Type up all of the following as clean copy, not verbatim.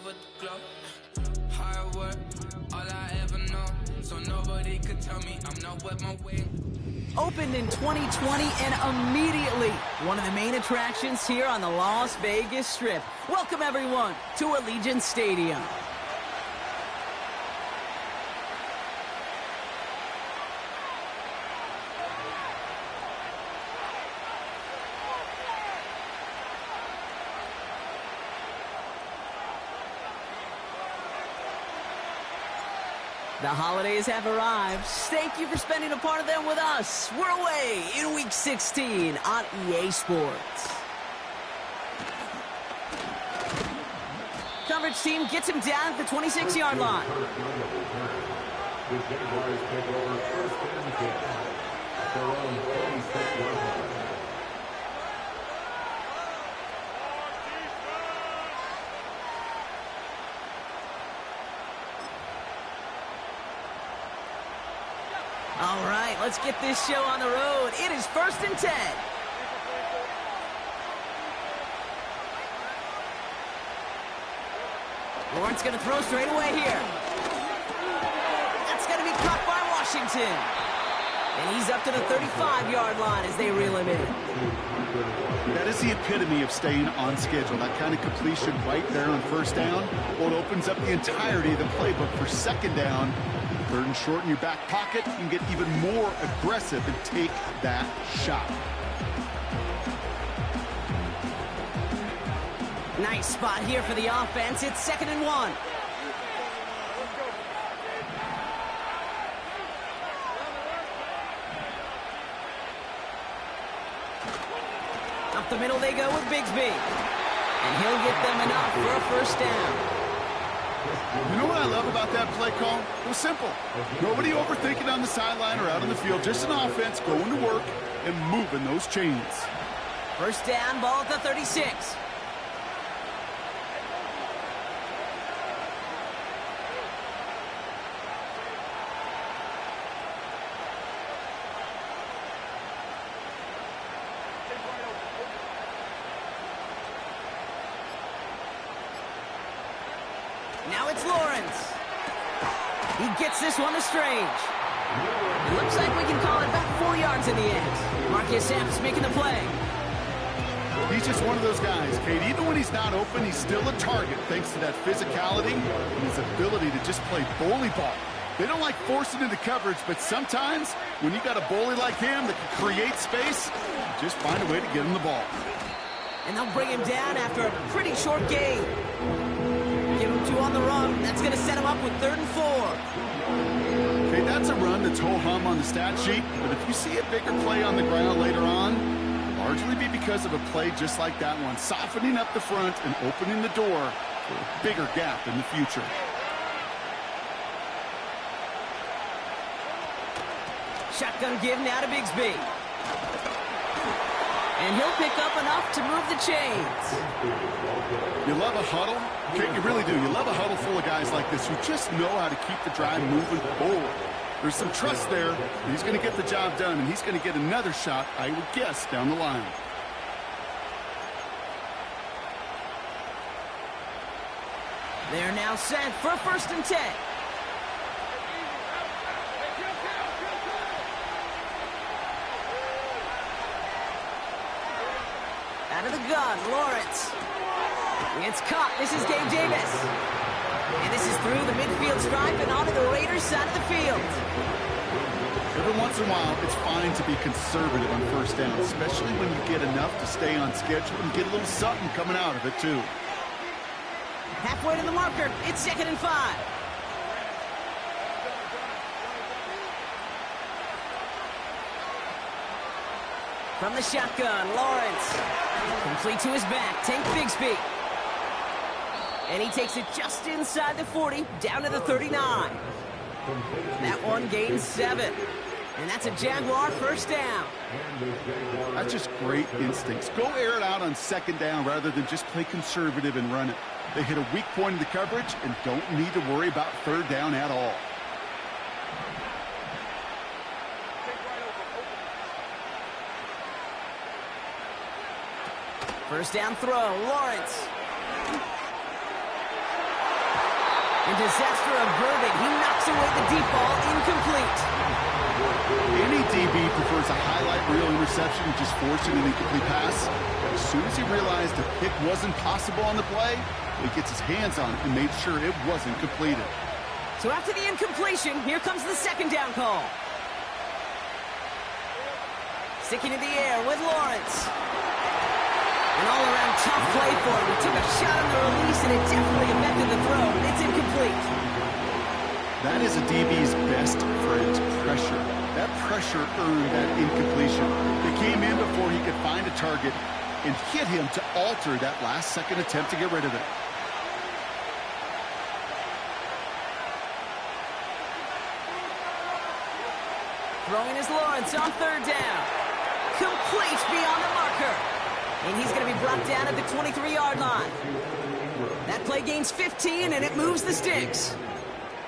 with the glow. Hard work, all I ever know. So nobody could tell me I'm not with my way. Opened in 2020 and immediately one of the main attractions here on the Las Vegas Strip. Welcome everyone to Allegiant Stadium. The holidays have arrived. Thank you for spending a part of them with us. We're away in Week 16 on EA Sports. Coverage team gets him down at the 26-yard line. The Jaguars take over first and 10 at their own 26-yard line. All right, let's get this show on the road. It is first and 10. Lawrence going to throw straight away here. That's going to be caught by Washington. And he's up to the 35-yard line as they reel him in. That is the epitome of staying on schedule. That kind of completion right there on first down. Well, it opens up the entirety of the playbook for second down. Third and short in your back pocket, you can get even more aggressive and take that shot. Nice spot here for the offense. It's 2nd and 1. Up the middle they go with Bigsby. And he'll get them enough for a first down. You know what I love about that play call? It was simple. Nobody overthinking on the sideline or out on the field. Just an offense going to work and moving those chains. First down, ball at the 36. Now it's Lawrence. He gets this one to Strange. It looks like we can call it about 4 yards in the end. Marcus Samp's making the play. He's just one of those guys, Kate. Even when he's not open, he's still a target thanks to that physicality and his ability to just play bully ball. They don't like forcing into coverage, but sometimes when you got a bully like him that can create space, just find a way to get him the ball. And they'll bring him down after a pretty short game. Give him 2 on the run. That's going to set him up with 3rd and 4. Okay, that's a run that's ho-hum on the stat sheet, but if you see a bigger play on the ground later on, it'll largely be because of a play just like that one, softening up the front and opening the door for a bigger gap in the future. Shotgun give now to Bigsby. And he'll pick up enough to move the chains. You love a huddle? Okay, you really do. You love a huddle full of guys like this who just know how to keep the drive moving forward. There's some trust there. He's going to get the job done, and he's going to get another shot, I would guess, down the line. They're now set for a 1st and 10. Out of the gun, Lawrence. It's caught. This is Gabe Davis. And this is through the midfield stripe and onto the Raiders' side of the field. Every once in a while, it's fine to be conservative on first down, especially when you get enough to stay on schedule and get a little something coming out of it, too. Halfway to the marker. It's 2nd and 5. From the shotgun, Lawrence. Complete to his back. Tank Bigsby. And he takes it just inside the 40, down to the 39. That one gains 7. And that's a Jaguar first down. That's just great instincts. Go air it out on 2nd down rather than just play conservative and run it. They hit a weak point in the coverage and don't need to worry about 3rd down at all. First down throw, Lawrence. And disaster averted. He knocks away the deep ball, incomplete. Any DB prefers a highlight reel interception, just forcing an incomplete pass. But as soon as he realized a pick wasn't possible on the play, he gets his hands on it and made sure it wasn't completed. So after the incompletion, here comes the second down call. Sticking in the air with Lawrence. An all-around tough play for him. He took a shot on the release, and it definitely affected the throw. It's incomplete. That is a DB's best friend, pressure. That pressure earned that incompletion. It came in before he could find a target and hit him to alter that last-second attempt to get rid of it. Throwing is Lawrence on third down. Complete beyond the marker. And he's going to be brought down at the 23-yard line. That play gains 15, and it moves the sticks.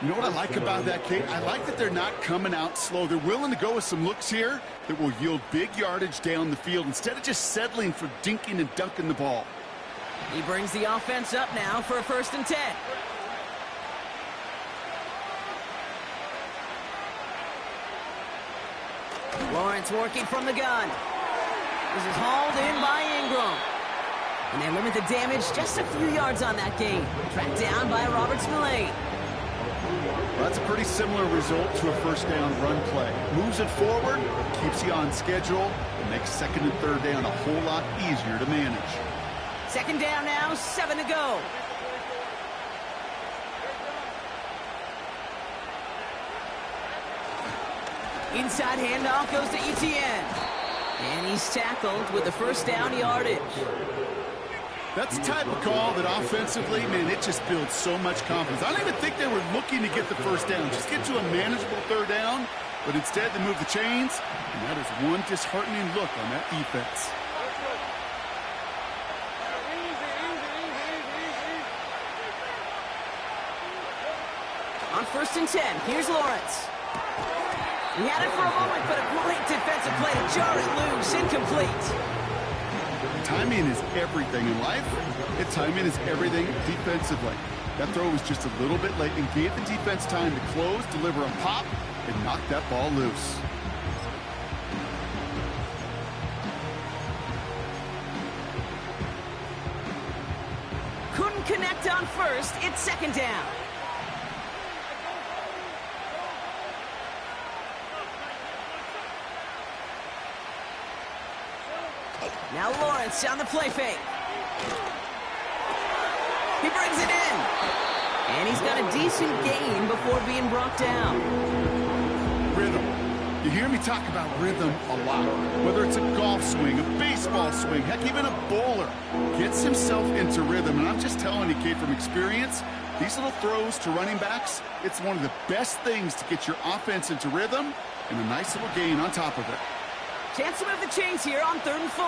You know what I like about that, Kate? I like that they're not coming out slow. They're willing to go with some looks here that will yield big yardage down the field instead of just settling for dinking and dunking the ball. He brings the offense up now for a 1st and 10. Lawrence working from the gun. This is hauled in by Ingram. And they limit the damage just a few yards on that gain. Tracked down by Robert Spillane. Well, that's a pretty similar result to a first down run play. Moves it forward, keeps you on schedule, and makes second and third down a whole lot easier to manage. Second down now, 7 to go. Inside handoff goes to Etienne. And he's tackled with the first down yardage. That's the type of call that offensively, man, it just builds so much confidence. I don't even think they were looking to get the first down. Just get to a manageable third down. But instead, they move the chains. And that is one disheartening look on that defense. On 1st and 10, here's Lawrence. He had it for a moment, but a great defensive play to jar it loose. Incomplete. Timing is everything in life. And timing is everything defensively. That throw was just a little bit late and gave the defense time to close, deliver a pop, and knock that ball loose. Couldn't connect on first. It's second down. Now Lawrence on the play fake. He brings it in. And he's got a decent gain before being brought down. Rhythm. You hear me talk about rhythm a lot. Whether it's a golf swing, a baseball swing, heck, even a bowler gets himself into rhythm. And I'm just telling you, Kate, from experience, these little throws to running backs, it's one of the best things to get your offense into rhythm and a nice little gain on top of it. Chance to move the chains here on 3rd and 4.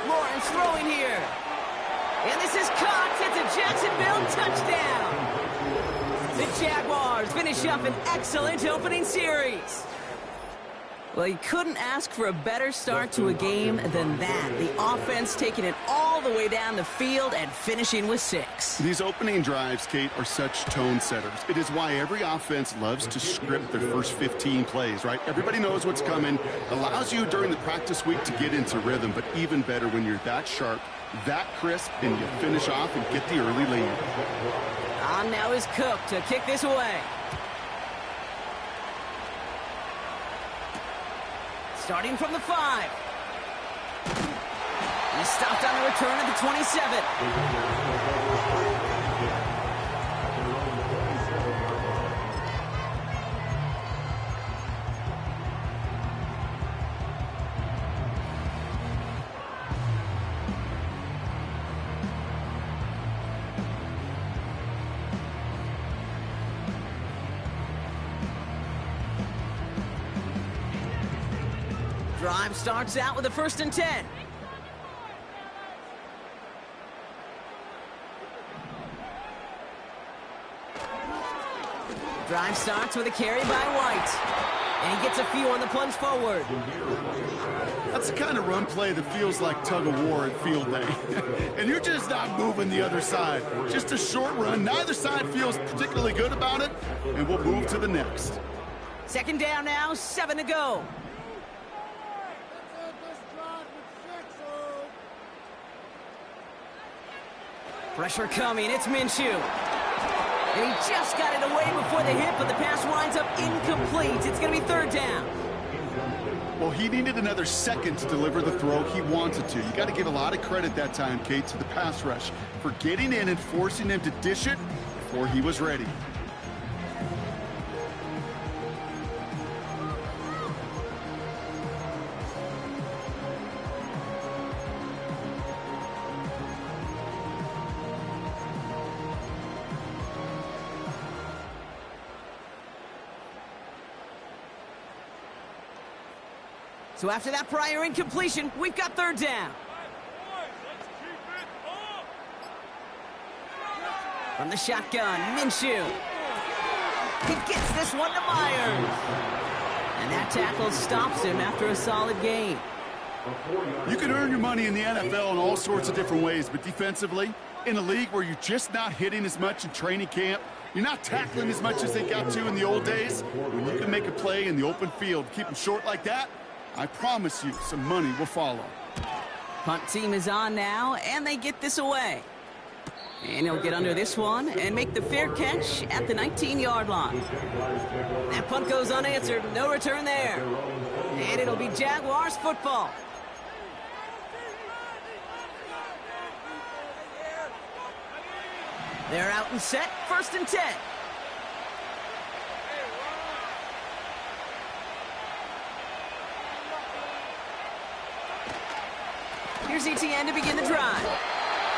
Lawrence throwing here. And this is caught. It's a Jacksonville touchdown. The Jaguars finish up an excellent opening series. Well, you couldn't ask for a better start to a game than that. The offense taking it all the way down the field and finishing with 6. These opening drives, Kate, are such tone setters. It is why every offense loves to script their first 15 plays, right? Everybody knows what's coming. Allows you during the practice week to get into rhythm, but even better when you're that sharp, that crisp, and you finish off and get the early lead. On now is Cook to kick this away. Starting from the 5. He's stopped on the return at the 27. Drive starts out with a 1st and 10. Drive starts with a carry by White. And he gets a few on the plunge forward. That's the kind of run play that feels like tug-of-war at field day. And you're just not moving the other side. Just a short run. Neither side feels particularly good about it, and we'll move to the next. Second down now, 7 to go. Pressure coming, it's Minshew. And he just got it away before the hit, but the pass winds up incomplete. It's going to be third down. Well, he needed another second to deliver the throw he wanted to. You got to give a lot of credit that time, Kate, to the pass rush for getting in and forcing him to dish it before he was ready. So after that prior incompletion, we've got third down. From the shotgun, Minshew. He gets this one to Myers. And that tackle stops him after a solid gain. You can earn your money in the NFL in all sorts of different ways, but defensively, in a league where you're just not hitting as much in training camp, you're not tackling as much as they got to in the old days, when you can make a play in the open field, keep them short like that, I promise you some money will follow. Punt team is on now, and they get this away. And he'll get under this one and make the fair catch at the 19-yard line. That punt goes unanswered. No return there. And it'll be Jaguars football. They're out and set. 1st and 10. Here's ETN to begin the drive.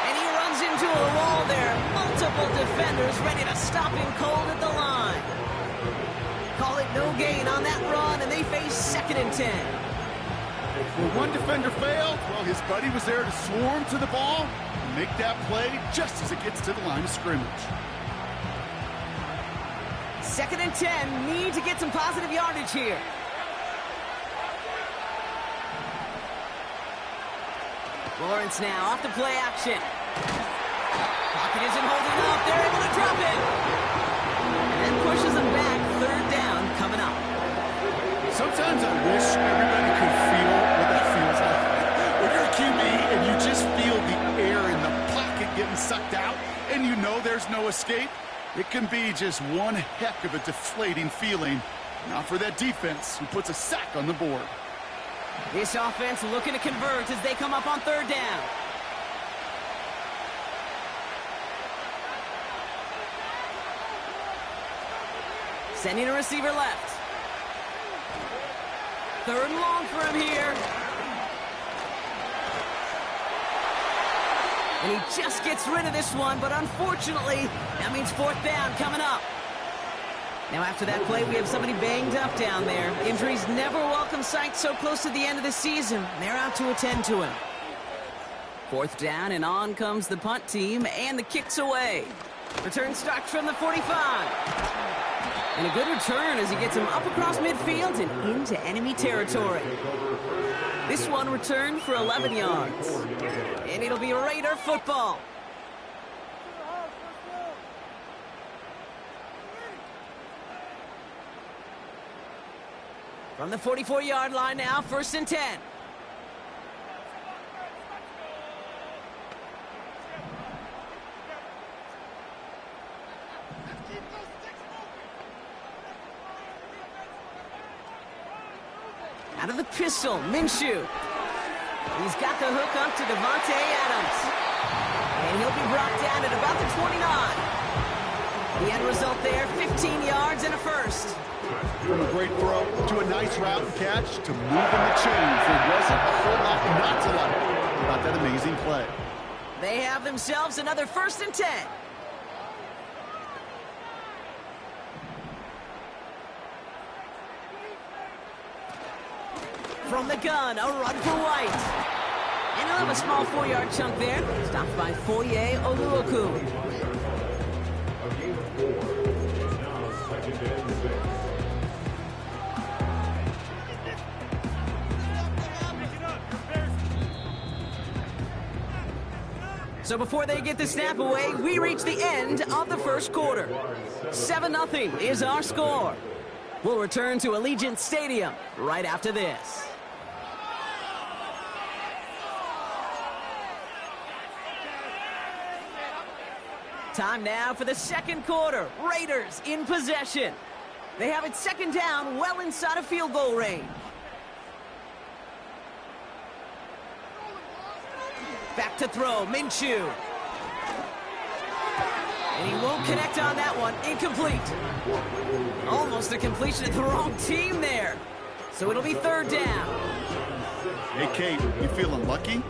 And he runs into a wall there. Multiple defenders ready to stop him cold at the line. Call it no gain on that run, and they face 2nd and 10. When one defender failed, well, his buddy was there to swarm to the ball and make that play just as it gets to the line of scrimmage. 2nd and 10, need to get some positive yardage here. Lawrence now off the play action. Pocket isn't holding up. They're able to drop it. And pushes them back. 3rd down coming up. Sometimes I wish everybody could feel what that feels like. When you're a QB and you just feel the air in the pocket getting sucked out and you know there's no escape, it can be just one heck of a deflating feeling. Not for that defense who puts a sack on the board. This offense looking to convert as they come up on 3rd down. Sending a receiver left. 3rd and long for him here. And he just gets rid of this one, but unfortunately, that means 4th down coming up. Now after that play, we have somebody banged up down there. Injuries never a welcome sight so close to the end of the season. They're out to attend to him. 4th down, and on comes the punt team, and the kick's away. Return starts from the 45. And a good return as he gets him up across midfield and into enemy territory. This one returned for 11 yards. And it'll be Raider football. From the 44-yard line now, 1st and 10. Out of the pistol, Minshew. He's got the hook up to Devontae Adams. And he'll be brought down at about the 29. The end result there, 15 yards and a first. From a great throw to a nice route and catch to moving the chains. There wasn't a whole lot not to like about that amazing play. They have themselves another 1st and 10. From the gun, a run for White. And he'll have a small 4-yard chunk there. Stopped by Foye Oluokun. So before they get the snap away, we reach the end of the first quarter. 7-0 is our score. We'll return to Allegiant Stadium right after this. Time now for the second quarter. Raiders in possession. They have it second down, well inside of field goal range. Back to throw, Minshew. And he won't connect on that one. Incomplete. Almost a completion of the wrong team there. So it'll be third down. Hey, Kate, you feeling lucky?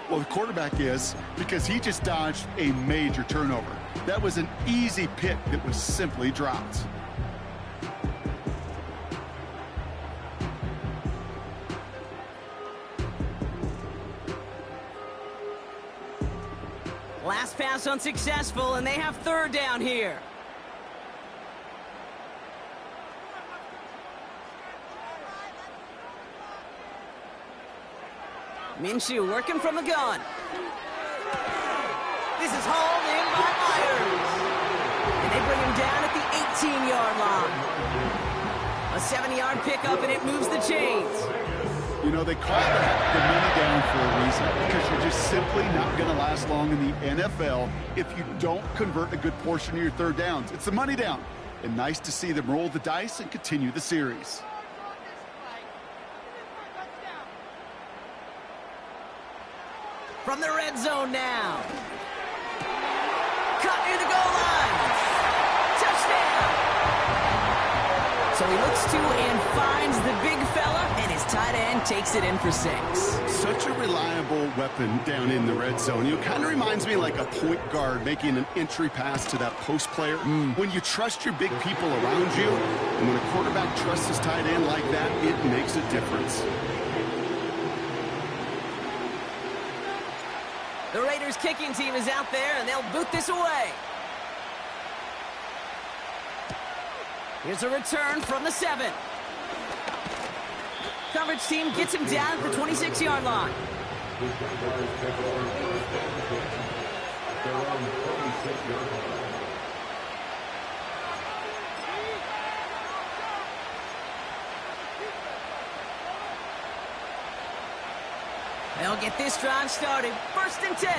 Well, the quarterback is, because he just dodged a major turnover. That was an easy pick that was simply dropped. Last pass unsuccessful, and they have third down here. Minshew working from the gun. This is hauled in by Myers. And they bring him down at the 18-yard line. A 7-yard pickup, and it moves the chains. You know, they call that the money down for a reason, because you're just simply not going to last long in the NFL if you don't convert a good portion of your third downs. It's the money down. And nice to see them roll the dice and continue the series. From the red zone now. Cut near the goal line. Touchdown. So he looks to and finds the big fella, and his tight end takes it in for 6. Such a reliable weapon down in the red zone. You know, kind of reminds me like a point guard making an entry pass to that post player. When you trust your big people around you, and when a quarterback trusts his tight end like that, it makes a difference. The Raiders kicking team is out there, and they'll boot this away. Here's a return from the 7. Coverage team gets him down at the 26-yard line. They'll get this drive started. 1st and 10.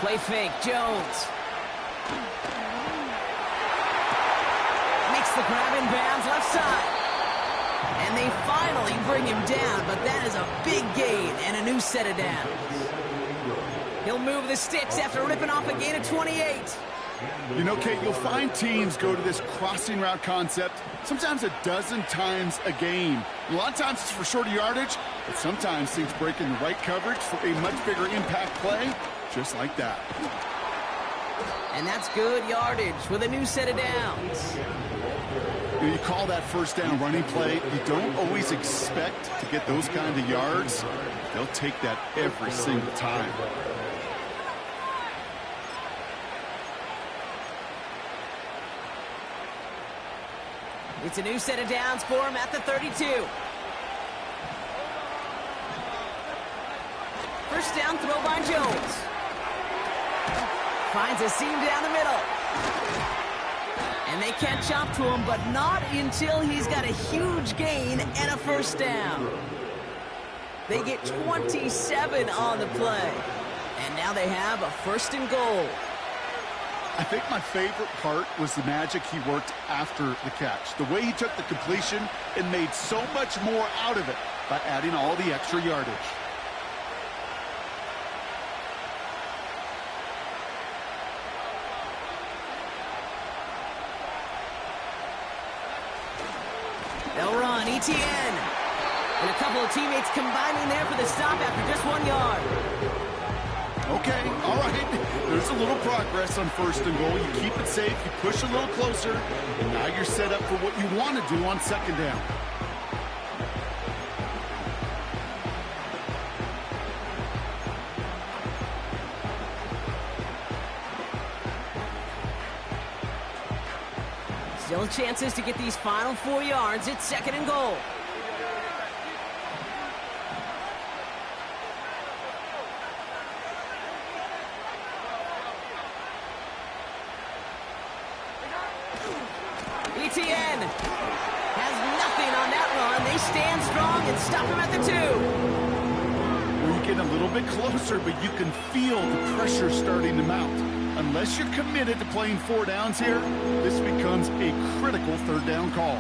Play fake, Jones. Makes the grab in bounds left side. And they finally bring him down, but that is a big gain and a new set of downs. He'll move the sticks after ripping off a gain of 28. You know, Kate, you'll find teams go to this crossing route concept sometimes a dozen times a game. A lot of times it's for shorter yardage, but sometimes things break in the right coverage for a much bigger impact play, just like that. And that's good yardage with a new set of downs. You call that first down running play. You don't always expect to get those kind of yards. They'll take that every single time. It's a new set of downs for him at the 32. First down throw by Jones. Finds a seam down the middle. And they catch up to him, but not until he's got a huge gain and a first down. They get 27 on the play. And now they have a 1st and goal. I think my favorite part was the magic he worked after the catch. The way he took the completion and made so much more out of it by adding all the extra yardage. They'll run, ETN. And a couple of teammates combining there for the stop after just 1 yard. Okay, all right. There's a little progress on 1st and goal. You keep it safe, you push a little closer, and now you're set up for what you want to do on 2nd down. Still chances to get these final 4 yards. It's 2nd and goal. Etienne has nothing on that run. They stand strong and stop him at the 2. We're getting a little bit closer, but you can feel the pressure starting to mount. Unless you're committed to playing 4 downs here, this becomes a critical 3rd down call.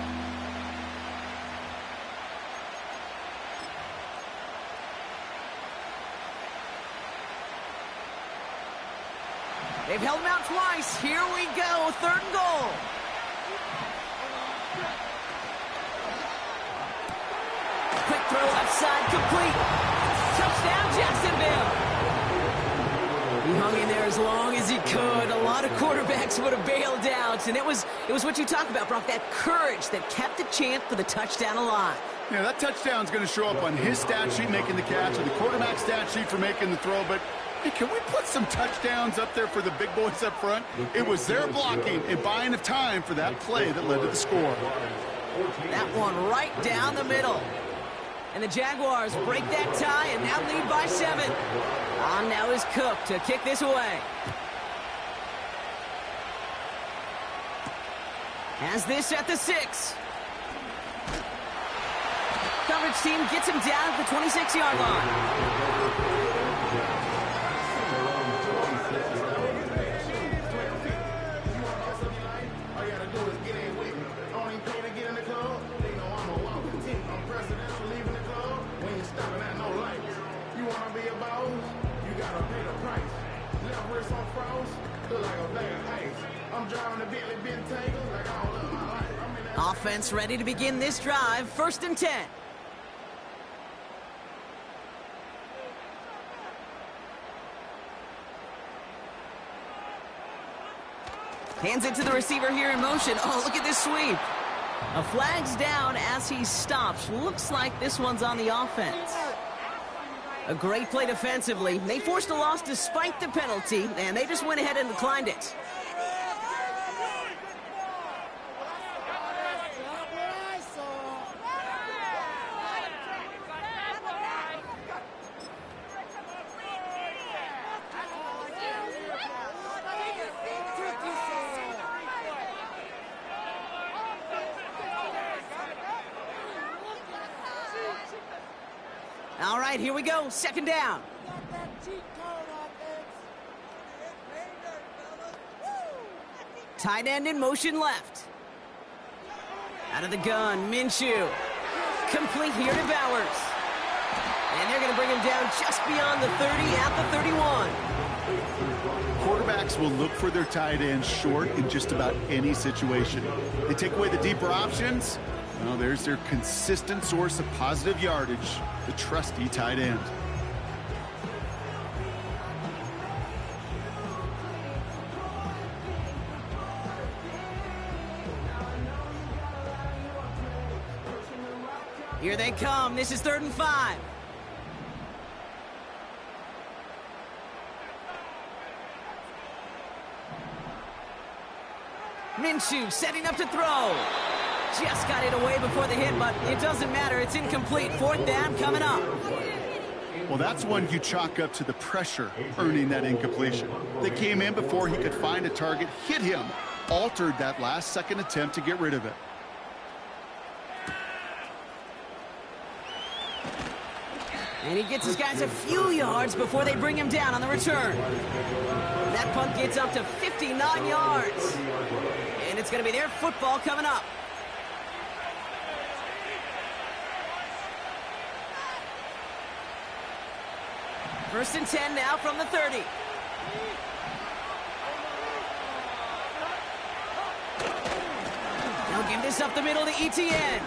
They've held him out twice. Here we go, 3rd and goal. Quick throw left side, complete. Touchdown, Jacksonville. He hung in there as long as he could. A lot of quarterbacks would have bailed out, and it was what you talk about, Brock, that courage that kept the champ for the touchdown alive. Yeah, that touchdown's going to show up on his stat sheet making the catch and the quarterback stat sheet for making the throw, but hey, can we put some touchdowns up there for the big boys up front? It was their blocking and buying of time for that play that led to the score. That one right down the middle. And the Jaguars break that tie and now lead by 7. On now is Cook to kick this away. Has this at the 6. Coverage team gets him down at the 26-yard line. Offense ready to begin this drive. 1st and 10. Hands it to the receiver here in motion. Oh, look at this sweep. A flag's down as he stops. Looks like this one's on the offense. A great play defensively. They forced a loss despite the penalty, and they just went ahead and declined it. All right, here we go. 2nd down. Tight end in motion left. Out of the gun, Minshew. Complete here to Bowers. And they're going to bring him down just beyond the 30 at the 31. Quarterbacks will look for their tight ends short in just about any situation. They take away the deeper options. Well, there's their consistent source of positive yardage, the trusty tight end. Here they come. This is 3rd and 5. Minshew setting up to throw. Just got it away before the hit, but it doesn't matter. It's incomplete. 4th down coming up. Well, that's one you chalk up to the pressure earning that incompletion. They came in before he could find a target, hit him, altered that last-second attempt to get rid of it. And he gets his guys a few yards before they bring him down on the return. That punt gets up to 59 yards. And it's going to be their football coming up. First and 10 now from the 30. They'll give this up the middle to Etienne.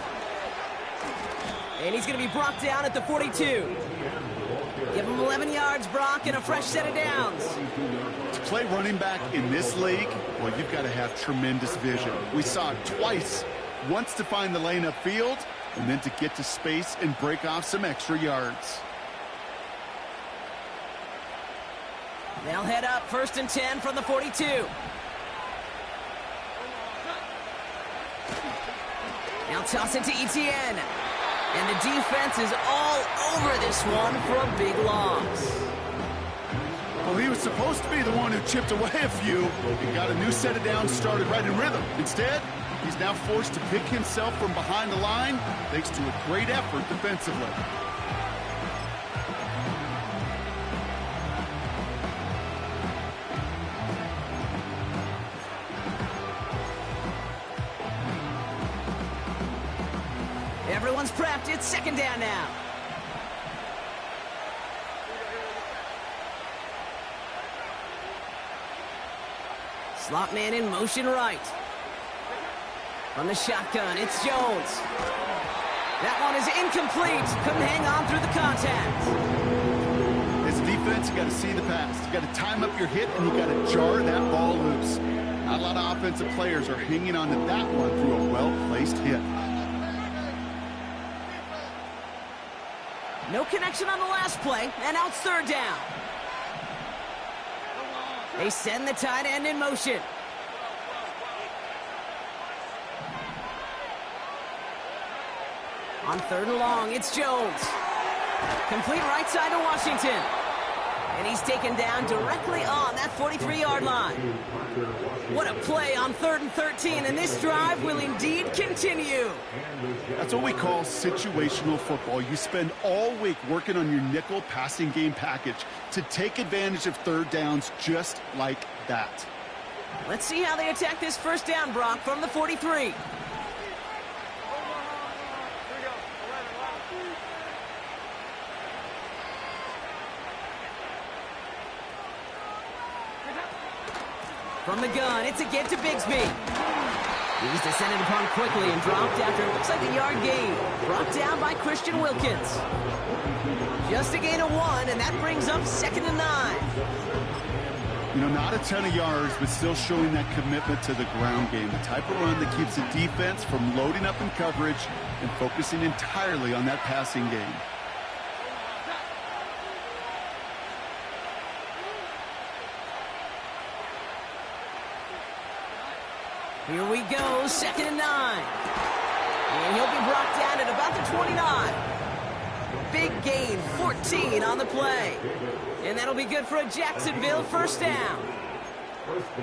And he's going to be brought down at the 42. Give him 11 yards, Brock, and a fresh set of downs. To play running back in this league, well, you've got to have tremendous vision. We saw it twice. Once to find the lane upfield, and then to get to space and break off some extra yards. They'll head up 1st and 10 from the 42. Now toss it to Etienne. And the defense is all over this one for a big loss. Well, he was supposed to be the one who chipped away a few and got a new set of downs started right in rhythm. Instead, He's now forced to pick himself from behind the line thanks to a great effort defensively. Everyone's prepped. It's second down now. Slot man in motion right. From the shotgun, it's Jones. That one is incomplete. Couldn't hang on through the contact. As a defense, you got to see the pass. You got to time up your hit, and you got to jar that ball loose. Not a lot of offensive players are hanging on to that one through a well-placed hit. No connection on the last play, and now it's third down. They send the tight end in motion. On third and long, it's Jones. Complete right side to Washington. And he's taken down directly on that 43-yard line. What a play on 3rd and 13, and this drive will indeed continue. That's what we call situational football. You spend all week working on your nickel passing game package to take advantage of third downs just like that. Let's see how they attack this first down, Brock, from the 43. From the gun, it's a get to Bigsby. He's descended upon quickly and dropped after it looks like a yard gain. Brought down by Christian Wilkins. Just a gain of 1, and that brings up 2nd and 9. You know, not a ton of yards, but still showing that commitment to the ground game. The type of run that keeps the defense from loading up in coverage and focusing entirely on that passing game. Here we go, 2nd and 9. And he'll be brought down at about the 29. Big gain, 14 on the play. And that'll be good for a Jacksonville first down.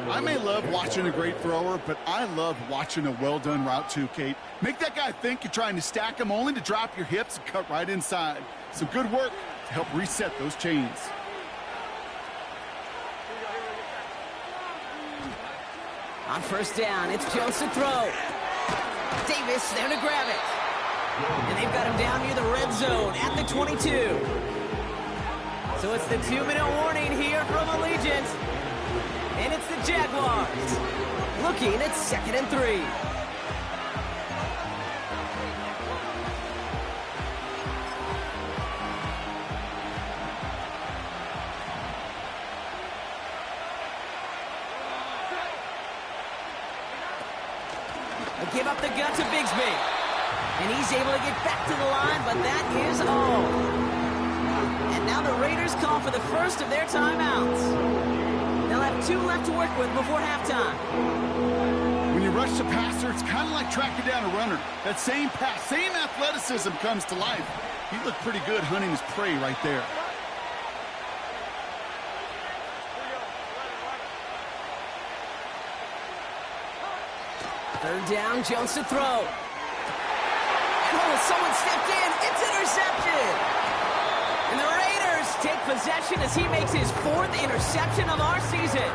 I may love watching a great thrower, but I love watching a well-done route too, Kate. Make that guy think you're trying to stack him only to drop your hips and cut right inside. Some good work to help reset those chains. On first down, it's Jones to throw. Davis there to grab it. And they've got him down near the red zone at the 22. So it's the 2-minute warning here from Allegiant. And it's the Jaguars looking at 2nd and 3. Give up the gut to Bigsby. And he's able to get back to the line, but that is all. And now the Raiders call for the first of their timeouts. They'll have 2 left to work with before halftime. When you rush the passer, it's kind of like tracking down a runner. That same pass, same athleticism comes to life. He looked pretty good hunting his prey right there. Third down, Jones to throw. And someone stepped in. It's intercepted. And the Raiders take possession as he makes his 4th interception of our season.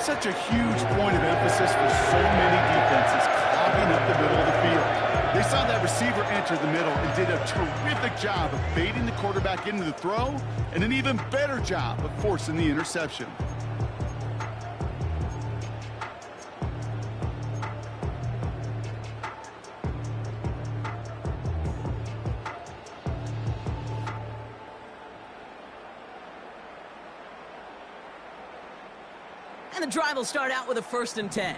Such a huge point of emphasis for so many defenses, clogging up the middle of the field. They saw that receiver enter the middle and did a terrific job of baiting the quarterback into the throw, and an even better job of forcing the interception. And the drive will start out with a 1st and 10.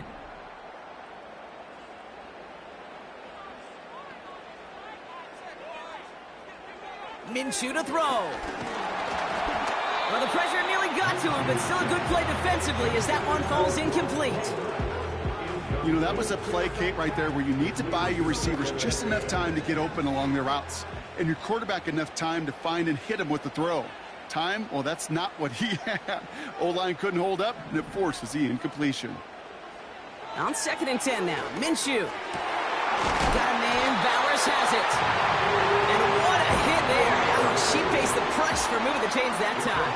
Minshew to throw. Well, the pressure nearly got to him, but still a good play defensively as that one falls incomplete. You know, that was a play, Kate, right there where you need to buy your receivers just enough time to get open along their routes, and your quarterback enough time to find and hit him with the throw. Time? Well, that's not what he had. O-line couldn't hold up, and it forces the incompletion. On 2nd and 10 now. Minshew. Got a man. Bowers has it. And what a hit there. Ouch, she faced the press for moving the chains that time.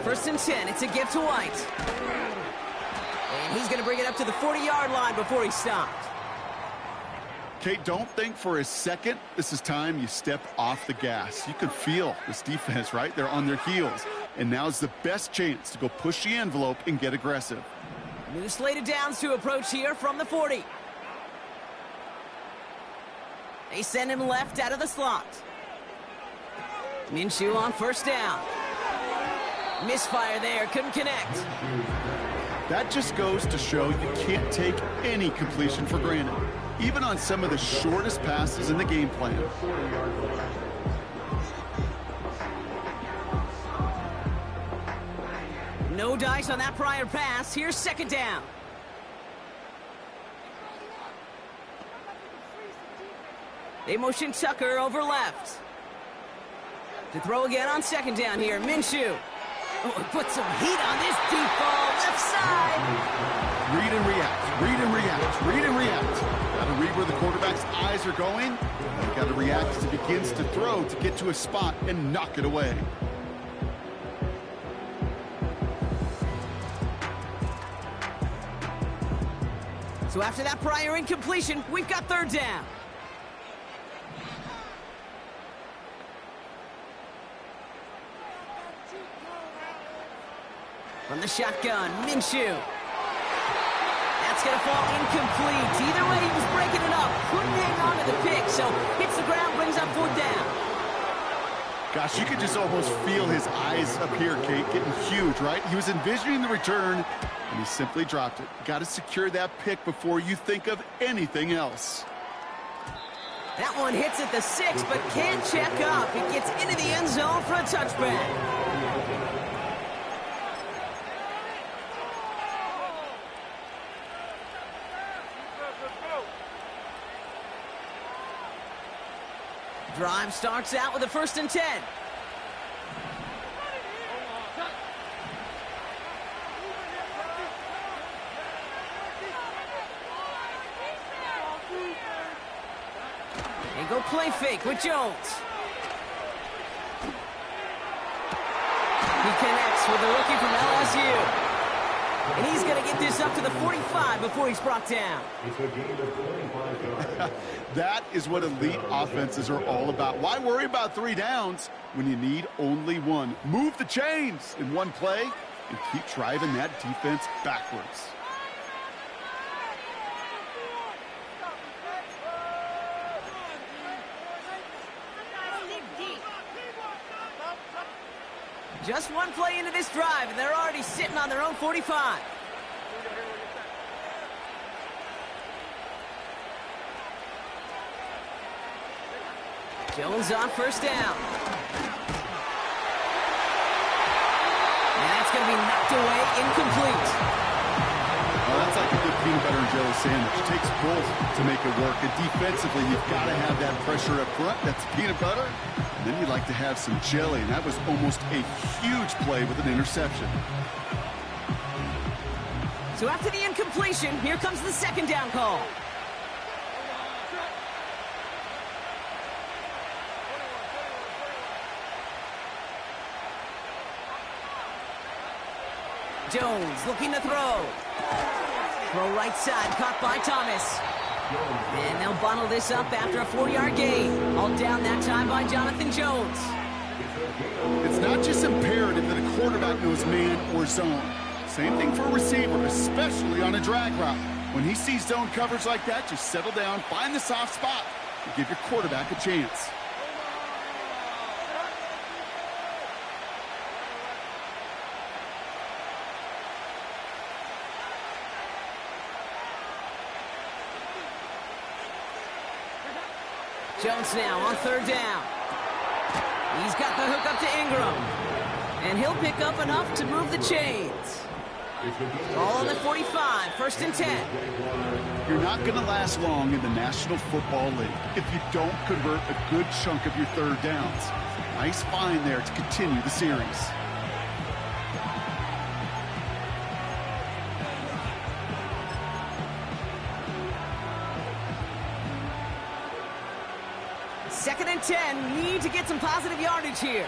First and 10. It's a gift to White. And he's going to bring it up to the 40-yard line before he stopped. Kate, don't think for a second this is time you step off the gas. You can feel this defense, right? They're on their heels. And now's the best chance to go push the envelope and get aggressive. New slate of downs to approach here from the 40. They send him left out of the slot. Minshew on first down. Misfire there, couldn't connect. That just goes to show you can't take any completion for granted, even on some of the shortest passes in the game plan. No dice on that prior pass. Here's 2nd down. They motion Tucker over left. To throw again on 2nd down here. Minshew. Oh, put some heat on this deep ball. Left side. Read and react. Read and react. Read and react. Got to read where the quarterback's eyes are going. And got to react as he begins to throw to get to a spot and knock it away. So after that prior incompletion, we've got 3rd down. From the shotgun, Minshew. That's going to fall incomplete. Either way, he was breaking it up. Couldn't hang on to the pick, so hits the ground, brings up 4th down. Gosh, you could just almost feel his eyes up here, Kate, getting huge, right? He was envisioning the return, and he simply dropped it. Got to secure that pick before you think of anything else. That one hits at the 6, but can't check up. It gets into the end zone for a touchback. Drive starts out with a 1st and 10. They go play fake with Jones. He connects with the rookie from LSU. And he's going to get this up to the 45 before he's brought down. That is what elite offenses are all about. Why worry about 3 downs when you need only 1? Move the chains in one play and keep driving that defense backwards. Just one play into this drive, and they're already sitting on their own 45. Jones on first down. And that's going to be knocked away, incomplete. Well, that's like a good peanut butter and jelly sandwich. It takes both to make it work. And defensively, you've got to have that pressure up front. That's peanut butter. And then you'd like to have some jelly. And that was almost a huge play with an interception. So after the incompletion, here comes the 2nd down call. Jones looking to throw. Throw right side, caught by Thomas. And they'll bundle this up after a 4-yard gain. All down that time by Jonathan Jones. It's not just imperative that a quarterback knows man or zone. Same thing for a receiver, especially on a drag route. When he sees zone coverage like that, just settle down, find the soft spot, and give your quarterback a chance. Jones now on 3rd down. He's got the hook up to Ingram. And he'll pick up enough to move the chains. All on the 45, 1st and 10. You're not going to last long in the National Football League if you don't convert a good chunk of your 3rd downs. Nice find there to continue the series. Second and 10. Need to get some positive yardage here.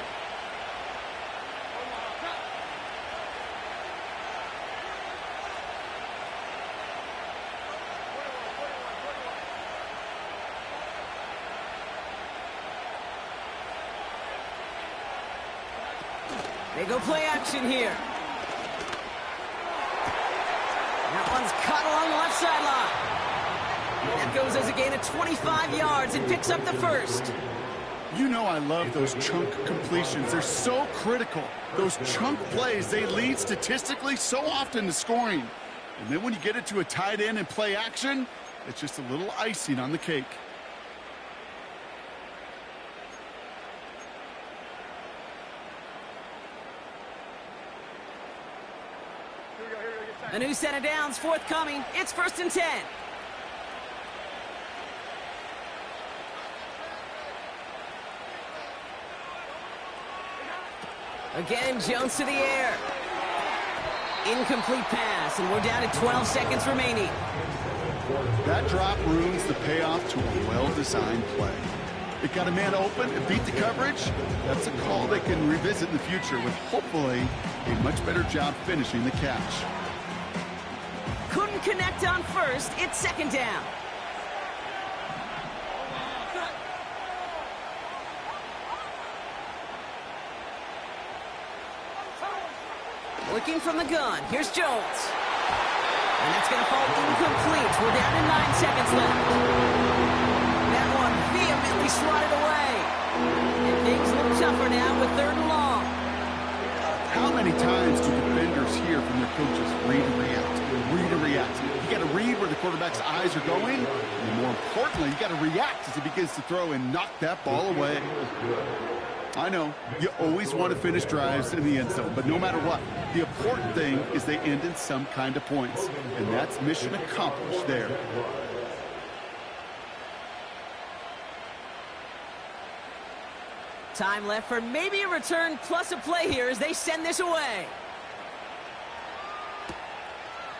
They go play action here. That one's caught along the left sideline. That goes as a gain of 25 yards and picks up the first. You know I love those chunk completions. They're so critical. Those chunk plays, they lead statistically so often to scoring. And then when you get it to a tight end and play action, it's just a little icing on the cake. A new set of downs forthcoming. It's first and 10. Again, Jones to the air. Incomplete pass, and we're down to 12 seconds remaining. That drop ruins the payoff to a well-designed play. It got a man open and beat the coverage. That's a call they can revisit in the future with hopefully a much better job finishing the catch. Couldn't connect on first. It's second down. Looking from the gun. Here's Jones. And that's going to fall incomplete. We're down to 9 seconds left. That one vehemently swatted away. And things look tougher now with third and long. How many times do defenders hear from their coaches, read and react, read and react? You got to read where the quarterback's eyes are going, and more importantly, you got to react as he begins to throw and knock that ball away. I know, you always want to finish drives in the end zone, but no matter what, the important thing is they end in some kind of points, and that's mission accomplished there. Time left for maybe a return plus a play here as they send this away.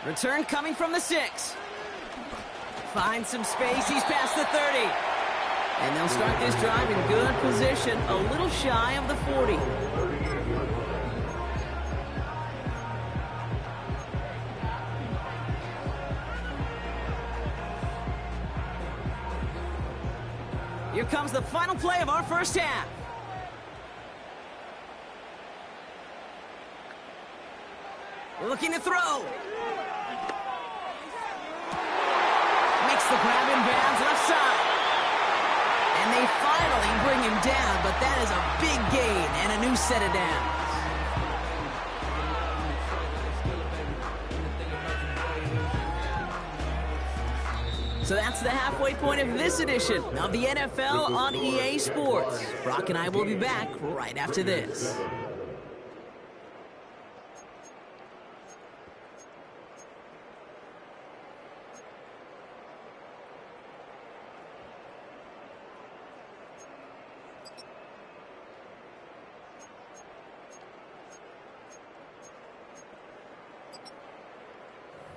Return coming from the 6. Finds some space. He's past the 30. And they'll start this drive in good position, a little shy of the 40. Here comes the final play of our first half. Looking to throw. Makes the grab in bounds left side. And they finally bring him down, but that is a big gain and a new set of downs. So that's the halfway point of this edition of the NFL on EA Sports. Brock and I will be back right after this.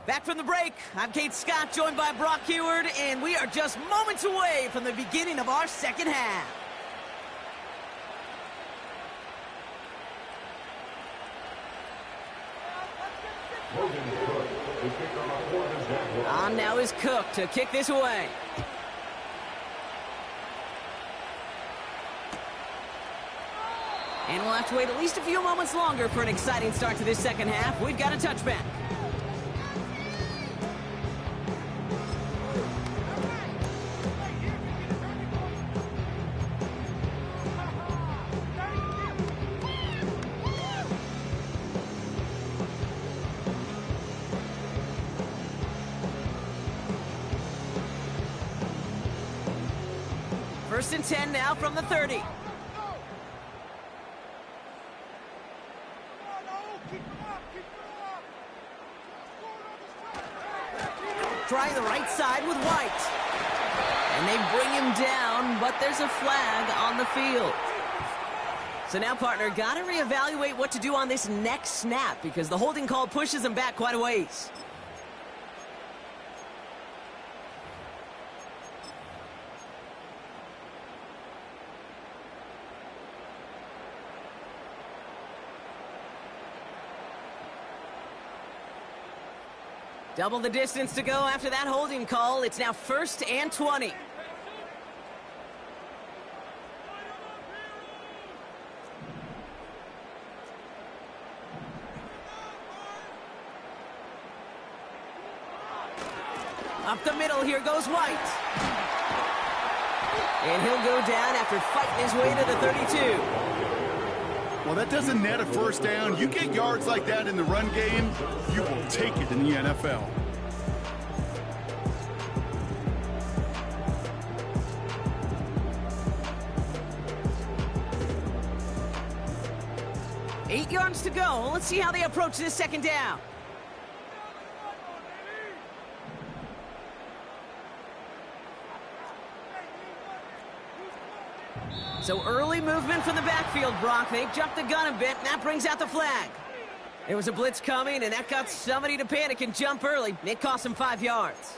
Back from the break, I'm Kate Scott, joined by Brock Heward, and we are just moments away from the beginning of our second half. On now is Cook to kick this away. And we'll have to wait at least a few moments longer for an exciting start to this second half. We've got a touchback. First and 10 now from the 30. Try the right side with White. And they bring him down, but there's a flag on the field. So now, partner, got to reevaluate what to do on this next snap because the holding call pushes him back quite a ways. Double the distance to go after that holding call. It's now 1st and 20. Up the middle, here goes White. And he'll go down after fighting his way to the 32. Well, that doesn't net a first down. You get yards like that in the run game, you will take it in the NFL. Eight yards to go. Let's see how they approach this second down. So early movement from the backfield, Brock. They jumped the gun a bit, and that brings out the flag. There was a blitz coming, and that got somebody to panic and jump early. It cost them 5 yards.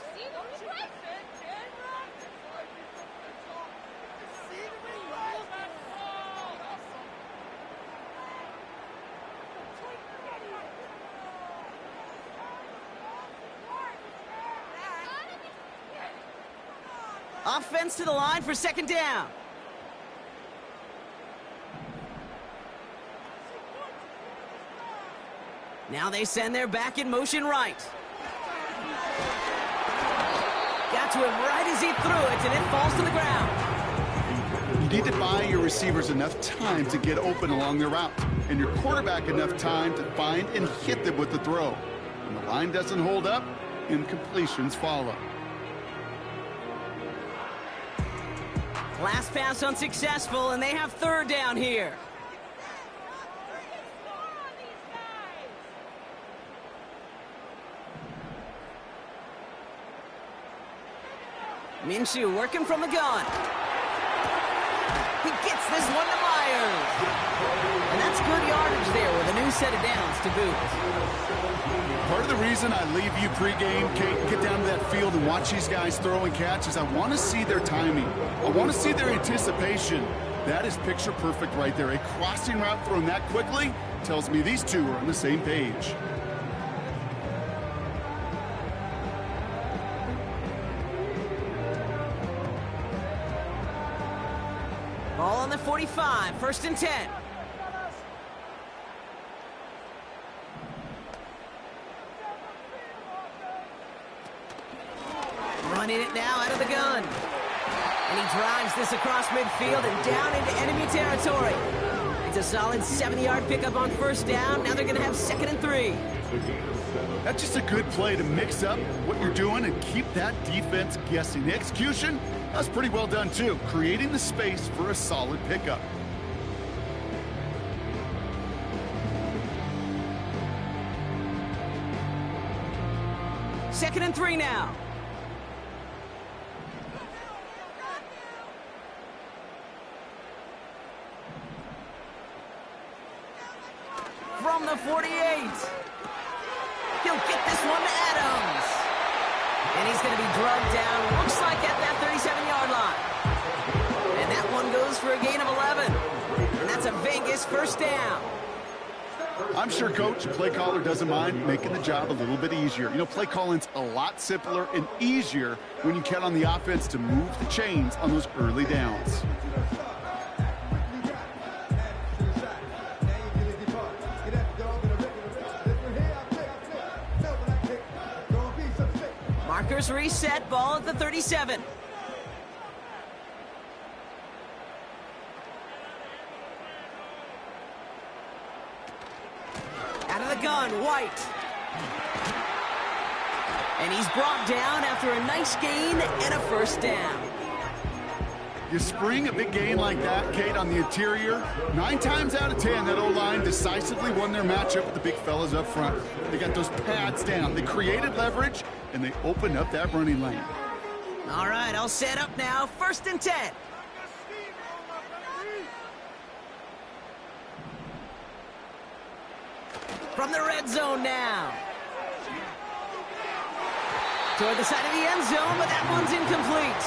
Offense to the line for second down. Now they send their back in motion right. Got to him right as he threw it, and it falls to the ground. You need to buy your receivers enough time to get open along their route, and your quarterback enough time to find and hit them with the throw. When the line doesn't hold up, incompletions follow. Last pass unsuccessful, and they have third down here. Minshew working from the gun. He gets this one to Myers. And that's good yardage there with a new set of downs to boot. Part of the reason I leave you pregame, Kate, get down to that field and watch these guys throw and catch is I want to see their timing. I want to see their anticipation. That is picture perfect right there. A crossing route thrown that quickly tells me these two are on the same page. Ball on the 45, 1st and 10. Running it now out of the gun. And he drives this across midfield and down into enemy territory. It's a solid 7-yard pickup on 1st down. Now they're going to have 2nd and 3. That's just a good play to mix up what you're doing and keep that defense guessing. The execution, that's pretty well done too, creating the space for a solid pickup. Second and 3 now. From the 48. He'll get this one to Adams. And he's going to be drugged down, looks like at that 37-yard line. And that one goes for a gain of 11. And that's a Vegas 1st down. I'm sure Coach, play caller doesn't mind making the job a little bit easier. You know, play calling's a lot simpler and easier when you count on the offense to move the chains on those early downs. Markers reset, ball at the 37. Out of the gun, White. And he's brought down after a nice gain and a 1st down. You spring a big gain like that, Kate, on the interior, 9 times out of 10, that O-line decisively won their matchup with the big fellas up front. They got those pads down. They created leverage, and they opened up that running lane. All right, I'll set up now. 1st and 10. from the red zone now. Toward the side of the end zone, but that one's incomplete.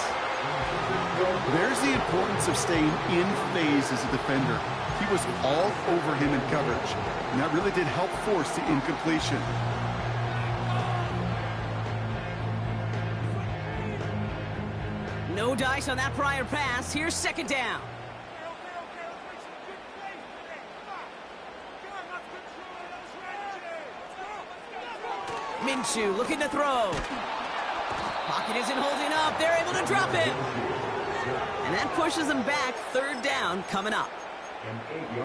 There's the importance of staying in phase as a defender. He was all over him in coverage, and that really did help force the incompletion. No dice on that prior pass. Here's second down. Minshew looking to throw. Pocket isn't holding up. They're able to drop it. And that pushes them back. Third down coming up.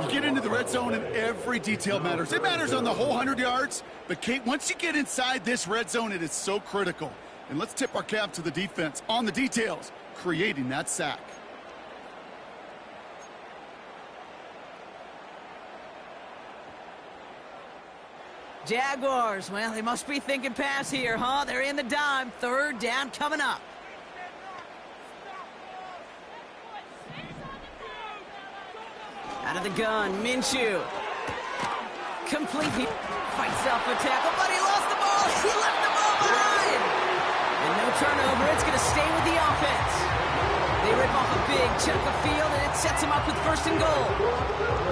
You get into the red zone and every detail matters. It matters on the whole 100 yards. But, Kate, once you get inside this red zone, it is so critical. And let's tip our cap to the defense on the details, creating that sack. Jaguars, well, they must be thinking pass here, huh? They're in the dime. Third down coming up. Out of the gun, Minshew. Complete. He fights off a tackle, but he lost the ball. He left the ball behind. And no turnover. It's going to stay with the offense. They rip off a big chunk of field, and it sets them up with first and goal.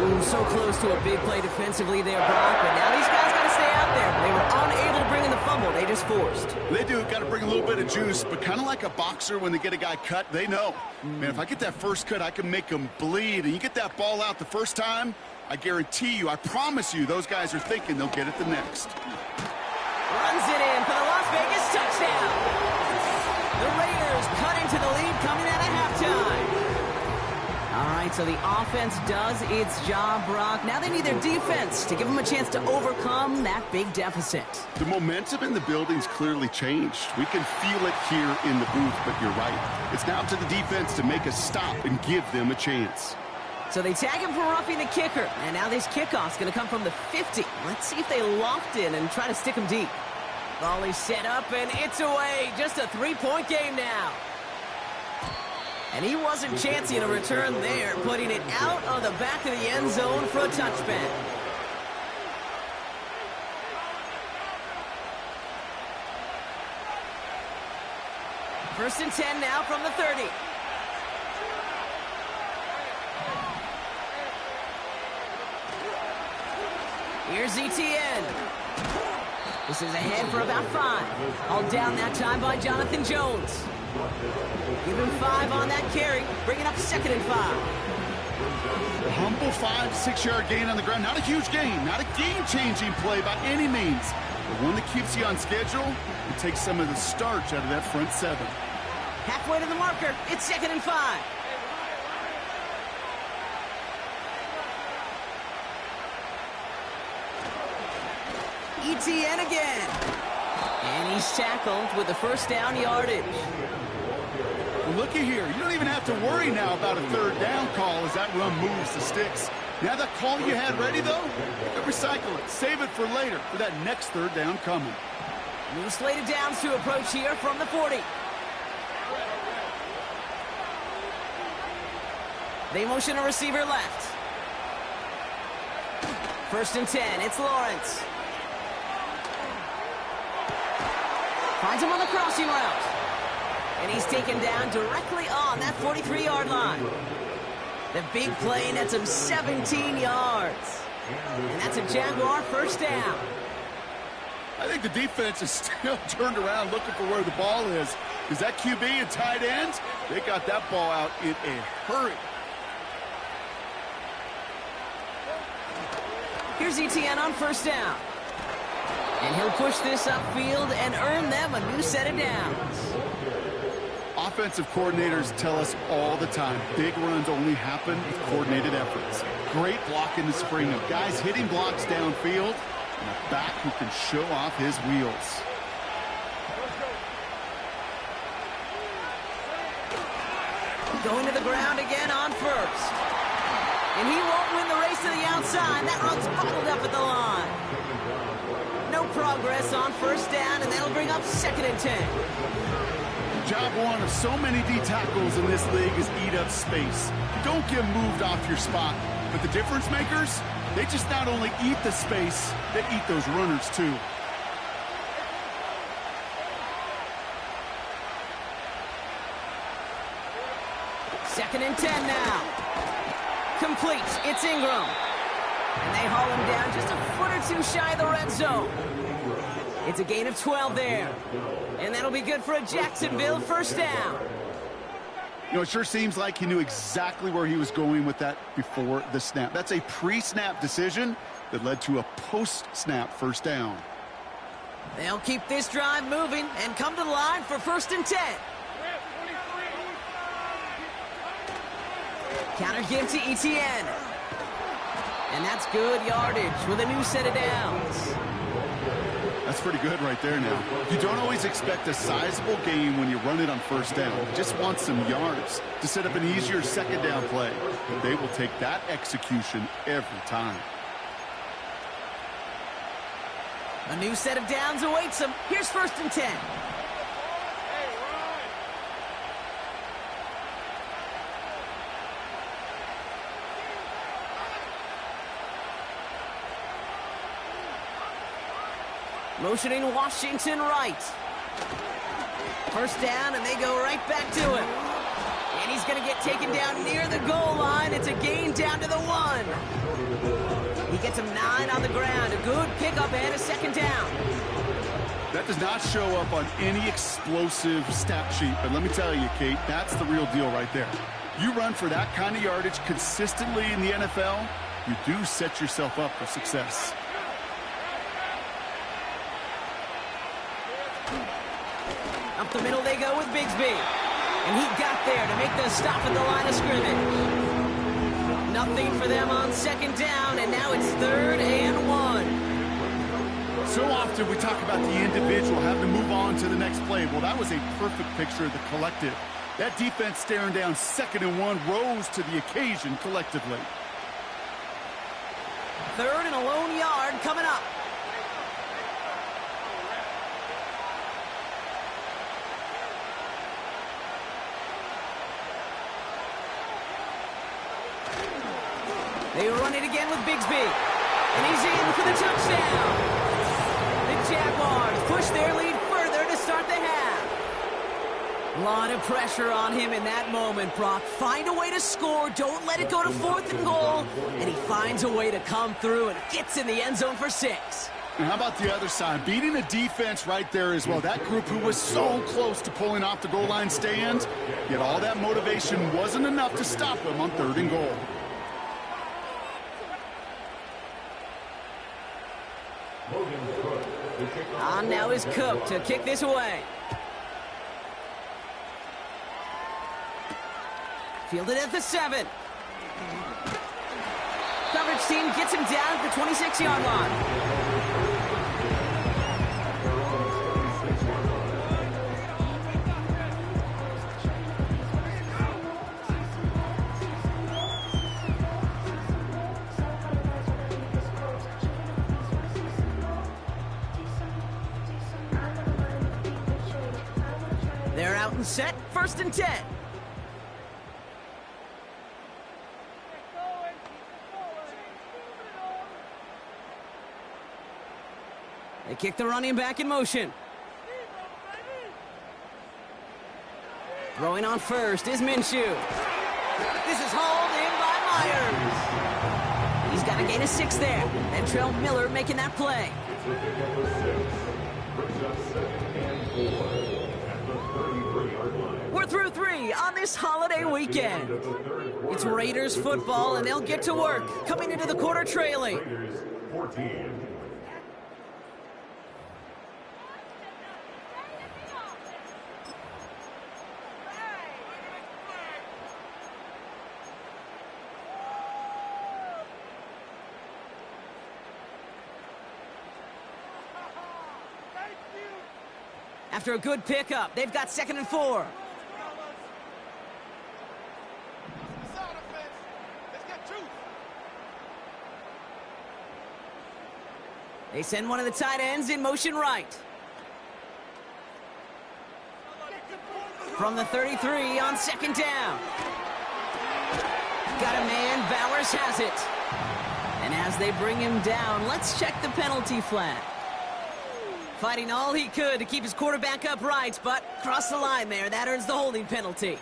Ooh, so close to a big play defensively there, Brock. But now these guys got to stay out there. They were unable to bring in the fumble. They just forced. They do. Got to bring a little bit of juice, but kind of like a boxer when they get a guy cut, they know. Man, if I get that first cut, I can make them bleed. And you get that ball out the first time, I guarantee you, I promise you, those guys are thinking they'll get it the next. Runs it in for the Las Vegas touchdown. The Raiders cut into the lead coming out of halftime. All right, so the offense does its job, Brock. Now they need their defense to give them a chance to overcome that big deficit. The momentum in the building's clearly changed. We can feel it here in the booth, but you're right. It's now up to the defense to make a stop and give them a chance. So they tag him for roughing the kicker, and now this kickoff's going to come from the 50. Let's see if they loft in and try to stick him deep. Ball is set up, and it's away. Just a three-point game now. And he wasn't chancing a return there, putting it out of the back of the end zone for a touchback. First and 10 now from the 30. Here's ETN. This is ahead for about 5. All down that time by Jonathan Jones. Give him 5 on that carry. Bring it up second and 5. A humble 5 to 6 yard gain on the ground. Not a huge gain. Not a game-changing play by any means. But one that keeps you on schedule and takes some of the starch out of that front 7. Halfway to the marker. It's second and 5. ETN again. And he's tackled with the first down yardage. Looky here. You don't even have to worry now about a third down call as that run moves the sticks. Now that call you had ready, though, recycle it. Save it for later for that next third down coming. New slated downs to approach here from the 40. They motion a receiver left. First and 10. It's Lawrence. Finds him on the crossing route. And he's taken down directly on that 43-yard line. The big play nets him 17 yards. And that's a Jaguar first down. I think the defense is still turned around looking for where the ball is. Because that QB and tight ends, they got that ball out in a hurry. Here's ETN on first down. And he'll push this upfield and earn them a new set of downs. Offensive coordinators tell us all the time, big runs only happen with coordinated efforts. Great block in the spring of guys hitting blocks downfield and a back who can show off his wheels. Going to the ground again on first. And he won't win the race to the outside. That run's bottled up at the line. No progress on first down, and that'll bring up second and 10. Job one of so many D tackles in this league is eat up space. Don't get moved off your spot. But the difference makers, They just not only eat the space, they eat those runners too. Second and 10 now. Complete. It's Ingram. And they haul him down just a foot or two shy of the red zone. It's a gain of 12 there. And that'll be good for a Jacksonville first down. You know, it sure seems like he knew exactly where he was going with that before the snap. That's a pre-snap decision that led to a post-snap first down. They'll keep this drive moving and come to the line for first and 10. Counter give to Etienne. And that's good yardage with a new set of downs. That's pretty good right there now. You don't always expect a sizable gain when you run it on first down. You just want some yards to set up an easier second down play. But they will take that execution every time. A new set of downs awaits them. Here's first and 10. Motioning Washington right. First down, and they go right back to him. And he's going to get taken down near the goal line. It's a gain down to the 1. He gets him 9 on the ground. A good pickup and a second down. That does not show up on any explosive stat sheet. But let me tell you, Kate, that's the real deal right there. You run for that kind of yardage consistently in the NFL, you do set yourself up for success. Up the middle they go with Bigsby. And he got there to make the stop at the line of scrimmage. Nothing for them on second down, and now it's 3rd and 1. So often we talk about the individual having to move on to the next play. Well, that was a perfect picture of the collective. That defense staring down 2nd and 1 rose to the occasion collectively. 3rd and a lone yard coming up. They run it again with Bigsby. And he's in for the touchdown. The Jaguars push their lead further to start the half. A lot of pressure on him in that moment, Brock. Find a way to score. Don't let it go to 4th and goal. And he finds a way to come through and gets in the end zone for 6. And how about the other side? Beating the defense right there as well. That group who was so close to pulling off the goal line stand, yet all that motivation wasn't enough to stop them on 3rd and goal. On now is Cook to kick this away. Fielded at the 7. Coverage team gets him down at the 26-yard line. They're out and set, 1st and 10. They kick the running back in motion. Throwing on first is Minshew. This is hauled in by Myers. He's got a gain of 6 there. And Trell Miller making that play. We're through 3 on this holiday weekend. It's Raiders football, and they'll get to work, coming into the quarter trailing. After a good pickup, they've got 2nd and 4. They send one of the tight ends in motion right. From the 33 on 2nd down. Got a man, Bowers has it. And as they bring him down, let's check the penalty flag. Fighting all he could to keep his quarterback upright, but crossed the line there. That earns the holding penalty.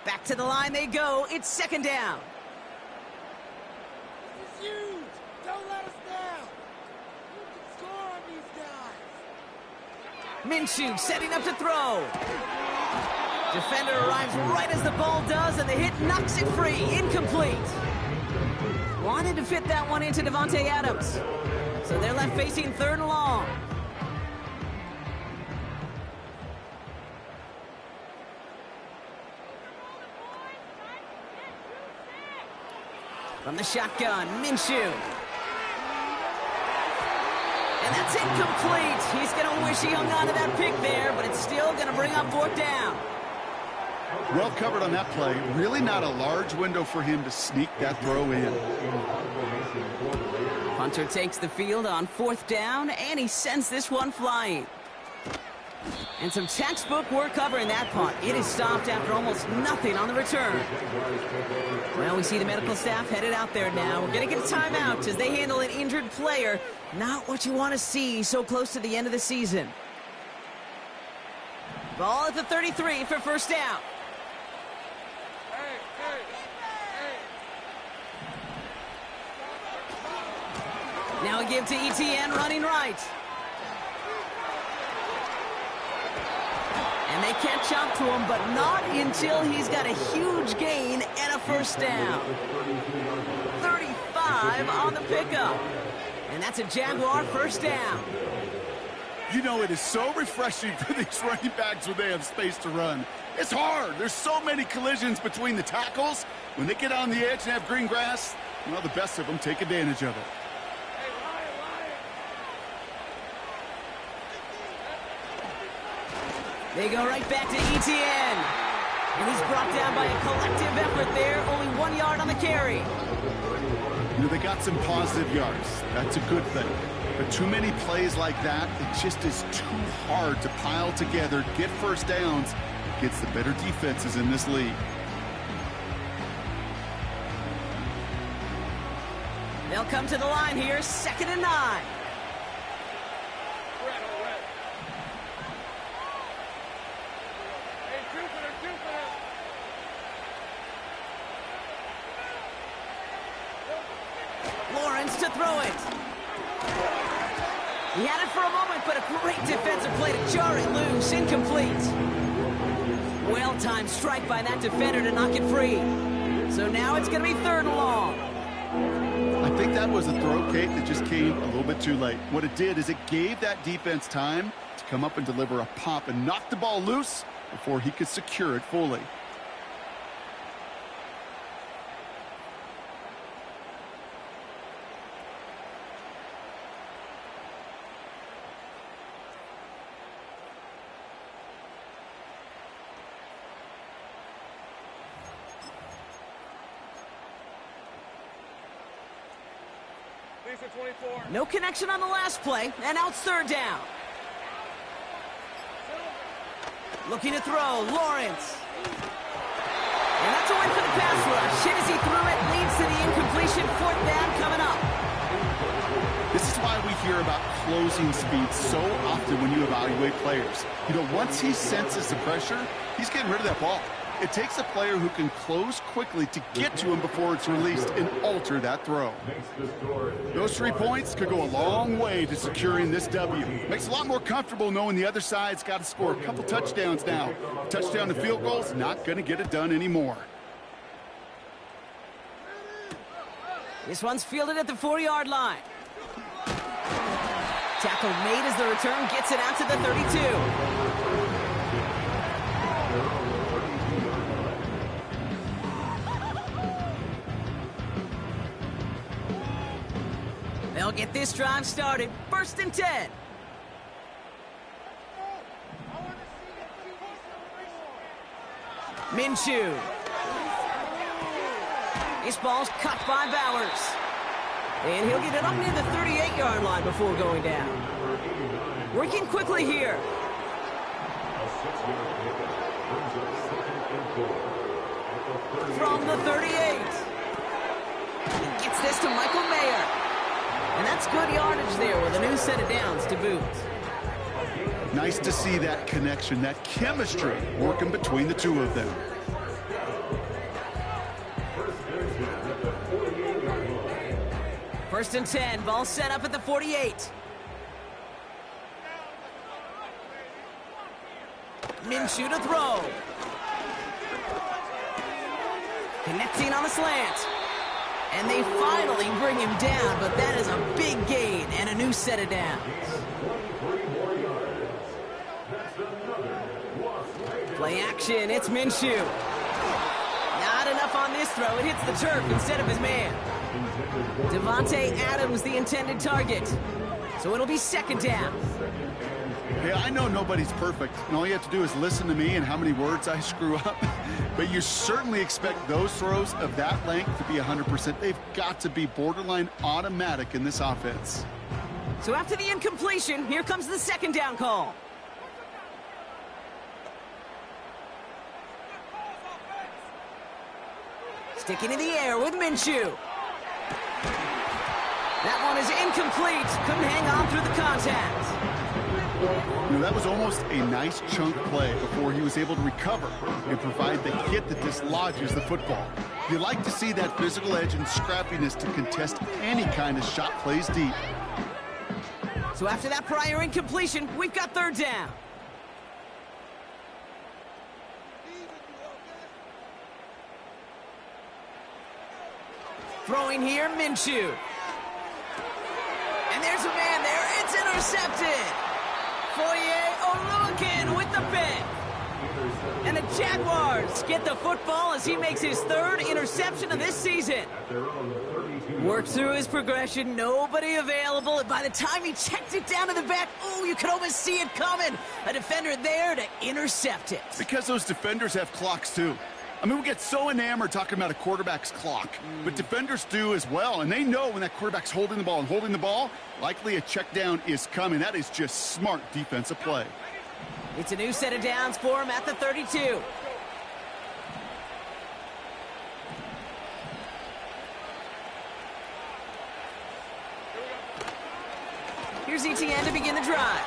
Back to the line they go. It's second down. This is huge. Don't let us down. You can score on these guys. Minshew setting up to throw. Defender arrives right as the ball does, and the hit knocks it free. Incomplete. Wanted to fit that one into Devontae Adams. So they're left facing third and long. From the shotgun, Minshew. And that's incomplete. He's going to wish he hung on to that pick there, but it's still going to bring up fourth down. Well covered on that play. Really not a large window for him to sneak that throw in. Hunter takes the field on fourth down, and he sends this one flying. And some textbook work covering that punt. It is stopped after almost nothing on the return. Well, we see the medical staff headed out there now. We're going to get a timeout as they handle an injured player. Not what you want to see so close to the end of the season. Ball at the 33 for first down. Now a give to ETN running right. And they catch up to him, but not until he's got a huge gain and a first down. 35 on the pickup. And that's a Jaguar first down. You know, it is so refreshing for these running backs when they have space to run. It's hard. There's so many collisions between the tackles. When they get on the edge and have green grass, well, the best of them take advantage of it. They go right back to ETN. And he's brought down by a collective effort there. Only 1 yard on the carry. You know, they got some positive yards. That's a good thing. But too many plays like that, it just is too hard to pile together, get first downs against the better defenses in this league. They'll come to the line here, 2nd and 9. Lawrence to throw it. He had it for a moment, but a great defensive play to jar it loose. Incomplete. Well-timed strike by that defender to knock it free. So now it's going to be 3rd and long. I think that was a throw, Kate, that just came a little bit too late. What it did is it gave that defense time to come up and deliver a pop and knock the ball loose before he could secure it fully. No connection on the last play, and now it's 3rd down. Looking to throw, Lawrence. And that's a win for the pass rush. Hit as he threw it, leads to the incompletion. 4th down coming up. This is why we hear about closing speed so often when you evaluate players. You know, once he senses the pressure, he's getting rid of that ball. It takes a player who can close quickly to get to him before it's released and alter that throw. Those 3 points could go a long way to securing this W. Makes it a lot more comfortable knowing the other side's got to score a couple touchdowns now. Touchdown to field goals, not going to get it done anymore. This one's fielded at the 4-yard line. Tackle made as the return gets it out to the 32. They'll get this drive started. 1st and 10. Minshew. This ball's cut by Bowers. And he'll get it up near the 38-yard line before going down. Working quickly here. From the 38. He gets this to Michael Mayer. And that's good yardage there with a new set of downs to boot. Nice to see that connection, that chemistry working between the two of them. First and 10, ball set up at the 48. Minshew to throw. Connecting on the slant. And they finally bring him down, but that is a big gain and a new set of downs. Play action, it's Minshew. Not enough on this throw, it hits the turf instead of his man. Devontae Adams, the intended target. So it'll be second down. Hey, I know nobody's perfect, and all you have to do is listen to me and how many words I screw up. But you certainly expect those throws of that length to be 100%. They've got to be borderline automatic in this offense. So after the incompletion, here comes the second down call. Sticking in the air with Minshew. That one is incomplete. Couldn't hang on through the contact. You know, that was almost a nice chunk play before he was able to recover and provide the hit that dislodges the football. You like to see that physical edge and scrappiness to contest any kind of shot plays deep. So after that prior incompletion, we've got third down. Throwing here, Minshew. And there's a man there. It's intercepted. Foye Oluwakin with the pick. And the Jaguars get the football as he makes his third interception of this season. Worked through his progression, nobody available. And by the time he checked it down to the back, oh, you could almost see it coming. A defender there to intercept it. Because those defenders have clocks too. I mean, we get so enamored talking about a quarterback's clock, but defenders do as well, and they know when that quarterback's holding the ball and holding the ball, likely a check down is coming. That is just smart defensive play. It's a new set of downs for him at the 32. Here's ETN to begin the drive.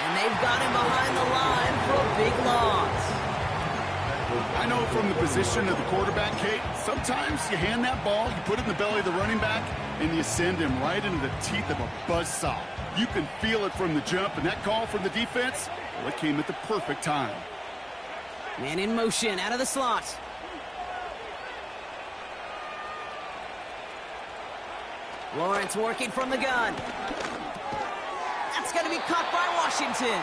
And they've got him behind the line for a big loss. I know from the position of the quarterback, Kate, sometimes you hand that ball, you put it in the belly of the running back, and you send him right into the teeth of a buzzsaw. You can feel it from the jump, and that call from the defense, well, it came at the perfect time. Man in motion, out of the slot. Lawrence working from the gun. That's going to be caught by Washington.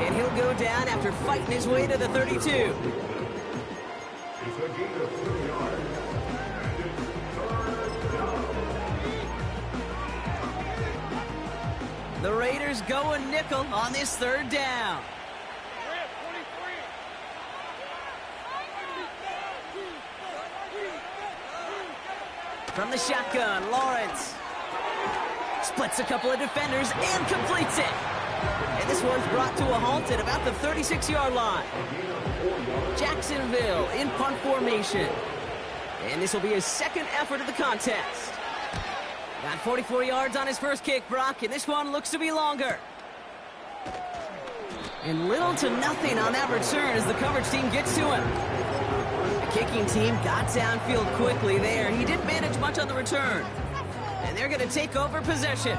And he'll go down after fighting his way to the 32. The Raiders go a nickel on this third down. From the shotgun, Lawrence splits a couple of defenders and completes it. And this one's brought to a halt at about the 36-yard line. Jacksonville in punt formation. And this will be his second effort of the contest. Got 44 yards on his first kick, Brock, and this one looks to be longer. And little to nothing on that return as the coverage team gets to him. The kicking team got downfield quickly there. He didn't manage much on the return. And they're going to take over possession.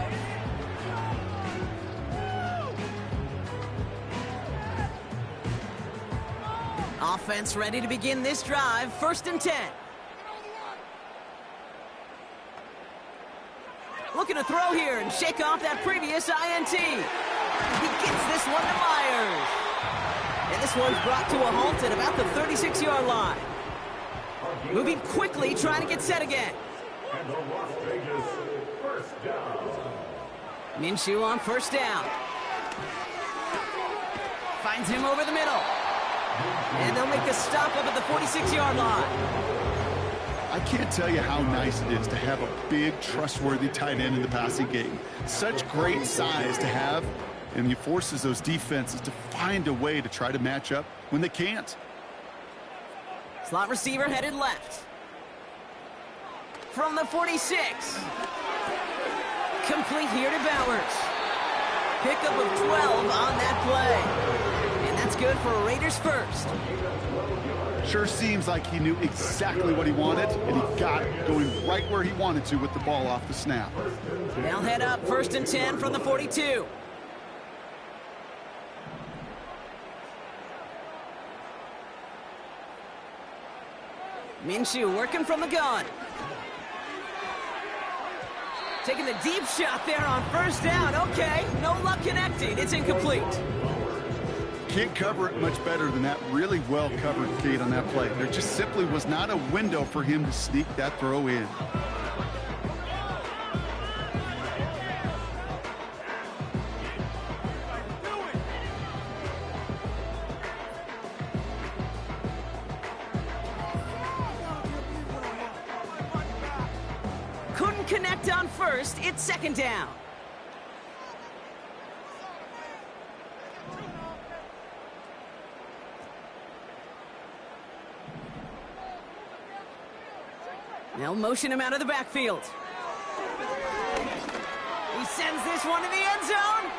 Offense ready to begin this drive. First and 10. Looking to throw here and shake off that previous INT. He gets this one to Myers. And this one's brought to a halt at about the 36-yard line. Moving quickly, trying to get set again. Minshew on first down. Finds him over the middle. And they'll make a stop up at the 46-yard line. I can't tell you how nice it is to have a big, trustworthy tight end in the passing game. Such great size to have, and he forces those defenses to find a way to try to match up when they can't. Slot receiver headed left. From the 46. Complete here to Bowers. Pickup of 12 on that play. And that's good for Raiders first. Sure seems like he knew exactly what he wanted, and he got it going right where he wanted to with the ball off the snap. They'll head up 1st and 10 from the 42. Minshew working from the gun. Taking the deep shot there on 1st down. Okay, no luck connecting. It's incomplete. Can't cover it much better than that. Really well covered, Kate, on that play. There just simply was not a window for him to sneak that throw in. Couldn't connect on 1st. It's 2nd down. They'll motion him out of the backfield. He sends this one to the end zone.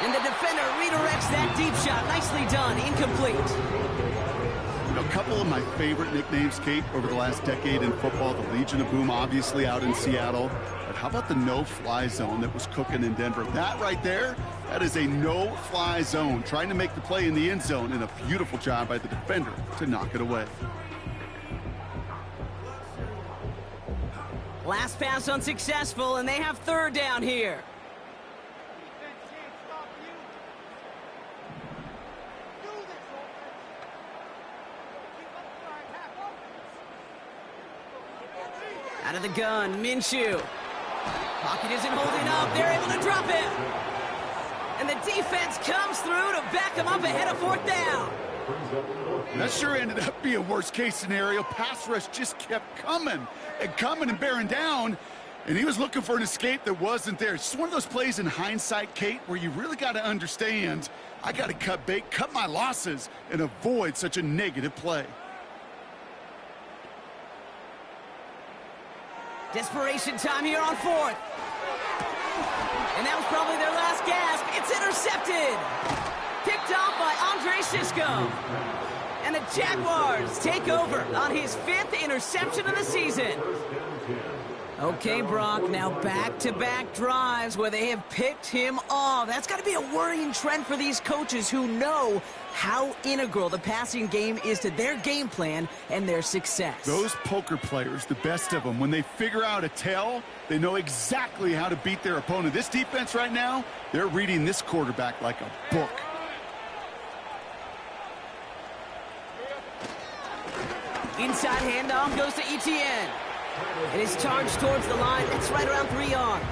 And the defender redirects that deep shot. Nicely done. Incomplete. A couple of my favorite nicknames, Kate, over the last decade in football. The Legion of Boom, obviously, out in Seattle. But how about the no-fly zone that was cooking in Denver? That right there, that is a no-fly zone. Trying to make the play in the end zone, and a beautiful job by the defender to knock it away. Last pass unsuccessful, and they have 3rd down here. Out of the gun, Minshew. Pocket isn't holding up. They're able to drop him. And the defense comes through to back him up ahead of 4th down. That sure ended up being a worst-case scenario. Pass rush just kept coming and bearing down, and he was looking for an escape that wasn't there. It's just one of those plays in hindsight, Kate, where you really got to understand, I got to cut bait, cut my losses, and avoid such a negative play. Desperation time here on 4th. And that was probably their last gasp. It's intercepted. Picked off by Andre Sisco. And the Jaguars take over on his 5th interception of the season. Okay, Brock, now back-to-back drives where they have picked him off. That's got to be a worrying trend for these coaches who know how integral the passing game is to their game plan and their success. Those poker players, the best of them, when they figure out a tell, they know exactly how to beat their opponent. This defense right now, they're reading this quarterback like a book. Inside handoff goes to Etienne. And is charged towards the line. It's right around 3 yards.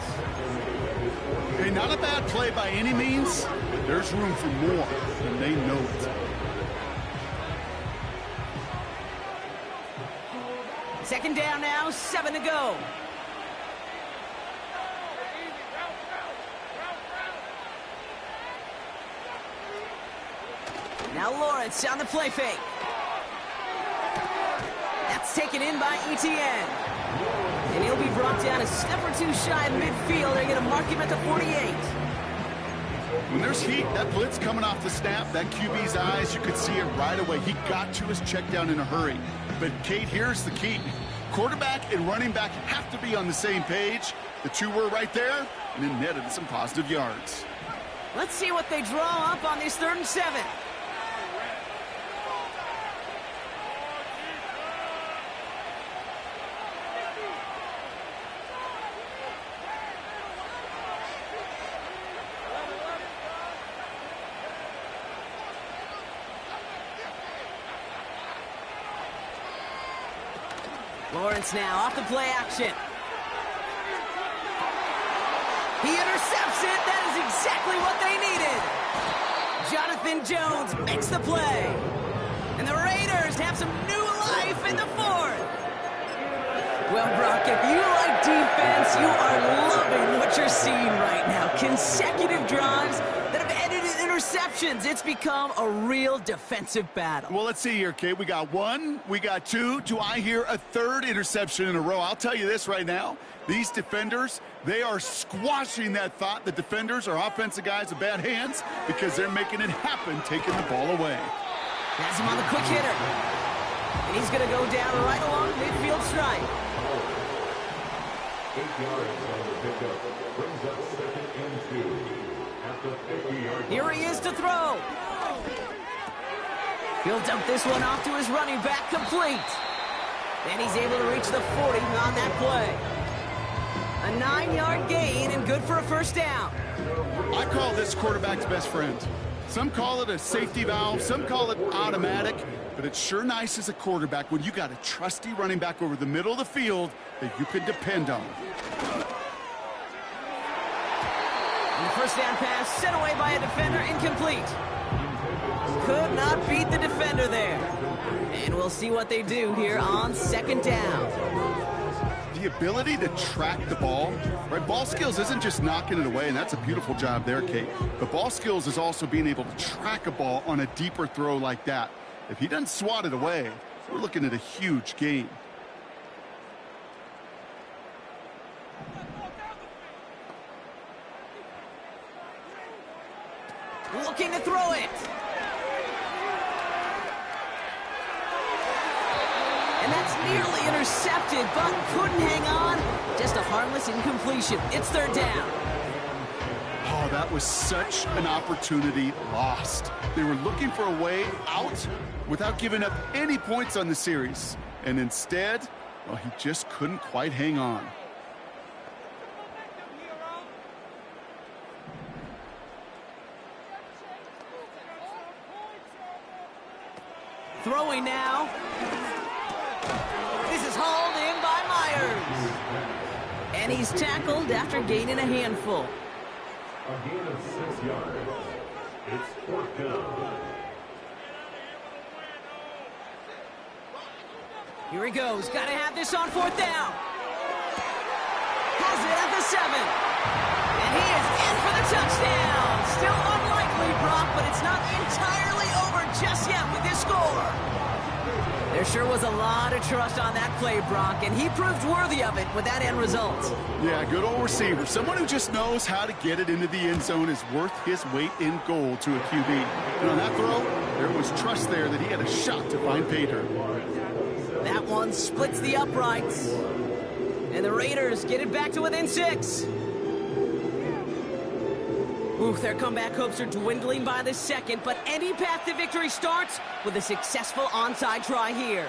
Okay, not a bad play by any means, but there's room for more, and they know it. Second down now, 7 to go. Now Lawrence on the play fake. That's taken in by Etienne. And he'll be brought down a step or two shy of midfield. They're going to mark him at the 48. When there's heat, that blitz coming off the snap, that QB's eyes, you could see it right away. He got to his check down in a hurry. But, Kate, here's the key. Quarterback and running back have to be on the same page. The two were right there, and it netted some positive yards. Let's see what they draw up on this 3rd and 7. Lawrence now off the play action. He intercepts it. That is exactly what they needed. Jonathan Jones makes the play. And the Raiders have some new life in the 4th. Well, Brock, if you like defense, you are loving what you're seeing right now. Consecutive drives that have ended in interceptions. It's become a real defensive battle. Well, let's see here, Kate. We got one, we got two. Do I hear a third interception in a row? I'll tell you this right now. These defenders, they are squashing that thought. The defenders are offensive guys with bad hands because they're making it happen, taking the ball away. Has him on the quick hitter. And he's going to go down right along midfield stripe. 8 yards on the pickup. Brings up 2nd and 2 at the 50-yard line. Here he is to throw. He'll dump this one off to his running back, complete. And he's able to reach the 40 on that play. A 9-yard gain and good for a first down. I call this quarterback's best friend. Some call it a safety valve, some call it automatic, but it's sure nice as a quarterback when you got a trusty running back over the middle of the field that you can depend on. And the first down pass sent away by a defender, incomplete. Could not beat the defender there. And we'll see what they do here on 2nd down. The ability to track the ball, right? Ball skills isn't just knocking it away, and that's a beautiful job there, Kate. But ball skills is also being able to track a ball on a deeper throw like that. If he doesn't swat it away, we're looking at a huge gain. Looking to throw it. And that's nearly intercepted, but couldn't hang on. Just a harmless incompletion. It's 3rd down. Oh, that was such an opportunity lost. They were looking for a way out without giving up any points on the series. And instead, well, he just couldn't quite hang on. Throwing now. This is hauled in by Myers. And he's tackled after gaining a handful. A gain of 6 yards. It's 4th down. Here he goes. Got to have this on 4th down. Has it at the 7. And he is in for the touchdown. Still unlikely, Brock, but it's not entirely over just yet with this score. There sure was a lot of trust on that play, Brock, and he proved worthy of it with that end result. Yeah, good old receiver. Someone who just knows how to get it into the end zone is worth his weight in gold to a QB. And on that throw, there was trust there that he had a shot to find pay dirt. That one splits the uprights. And the Raiders get it back to within 6. Oof, their comeback hopes are dwindling by the 2nd, but any path to victory starts with a successful onside try here.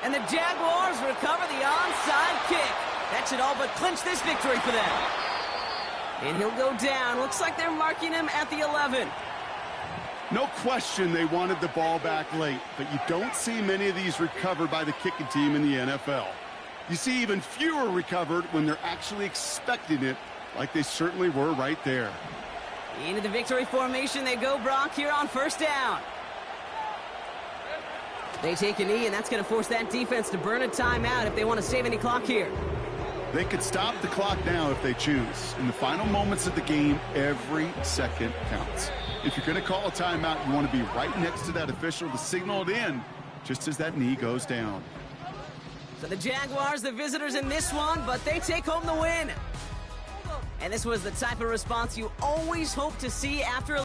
And the Jaguars recover the onside kick. That should all but clinch this victory for them. And he'll go down. Looks like they're marking him at the 11. No question they wanted the ball back late, but you don't see many of these recovered by the kicking team in the NFL. You see even fewer recovered when they're actually expecting it, like they certainly were right there. Into the victory formation they go, Brock, here on 1st down. They take a knee, and that's going to force that defense to burn a timeout if they want to save any clock here. They could stop the clock now if they choose. In the final moments of the game, every second counts. If you're going to call a timeout, you want to be right next to that official to signal it in just as that knee goes down. So the Jaguars, the visitors in this one, but they take home the win. And this was the type of response you always hope to see after a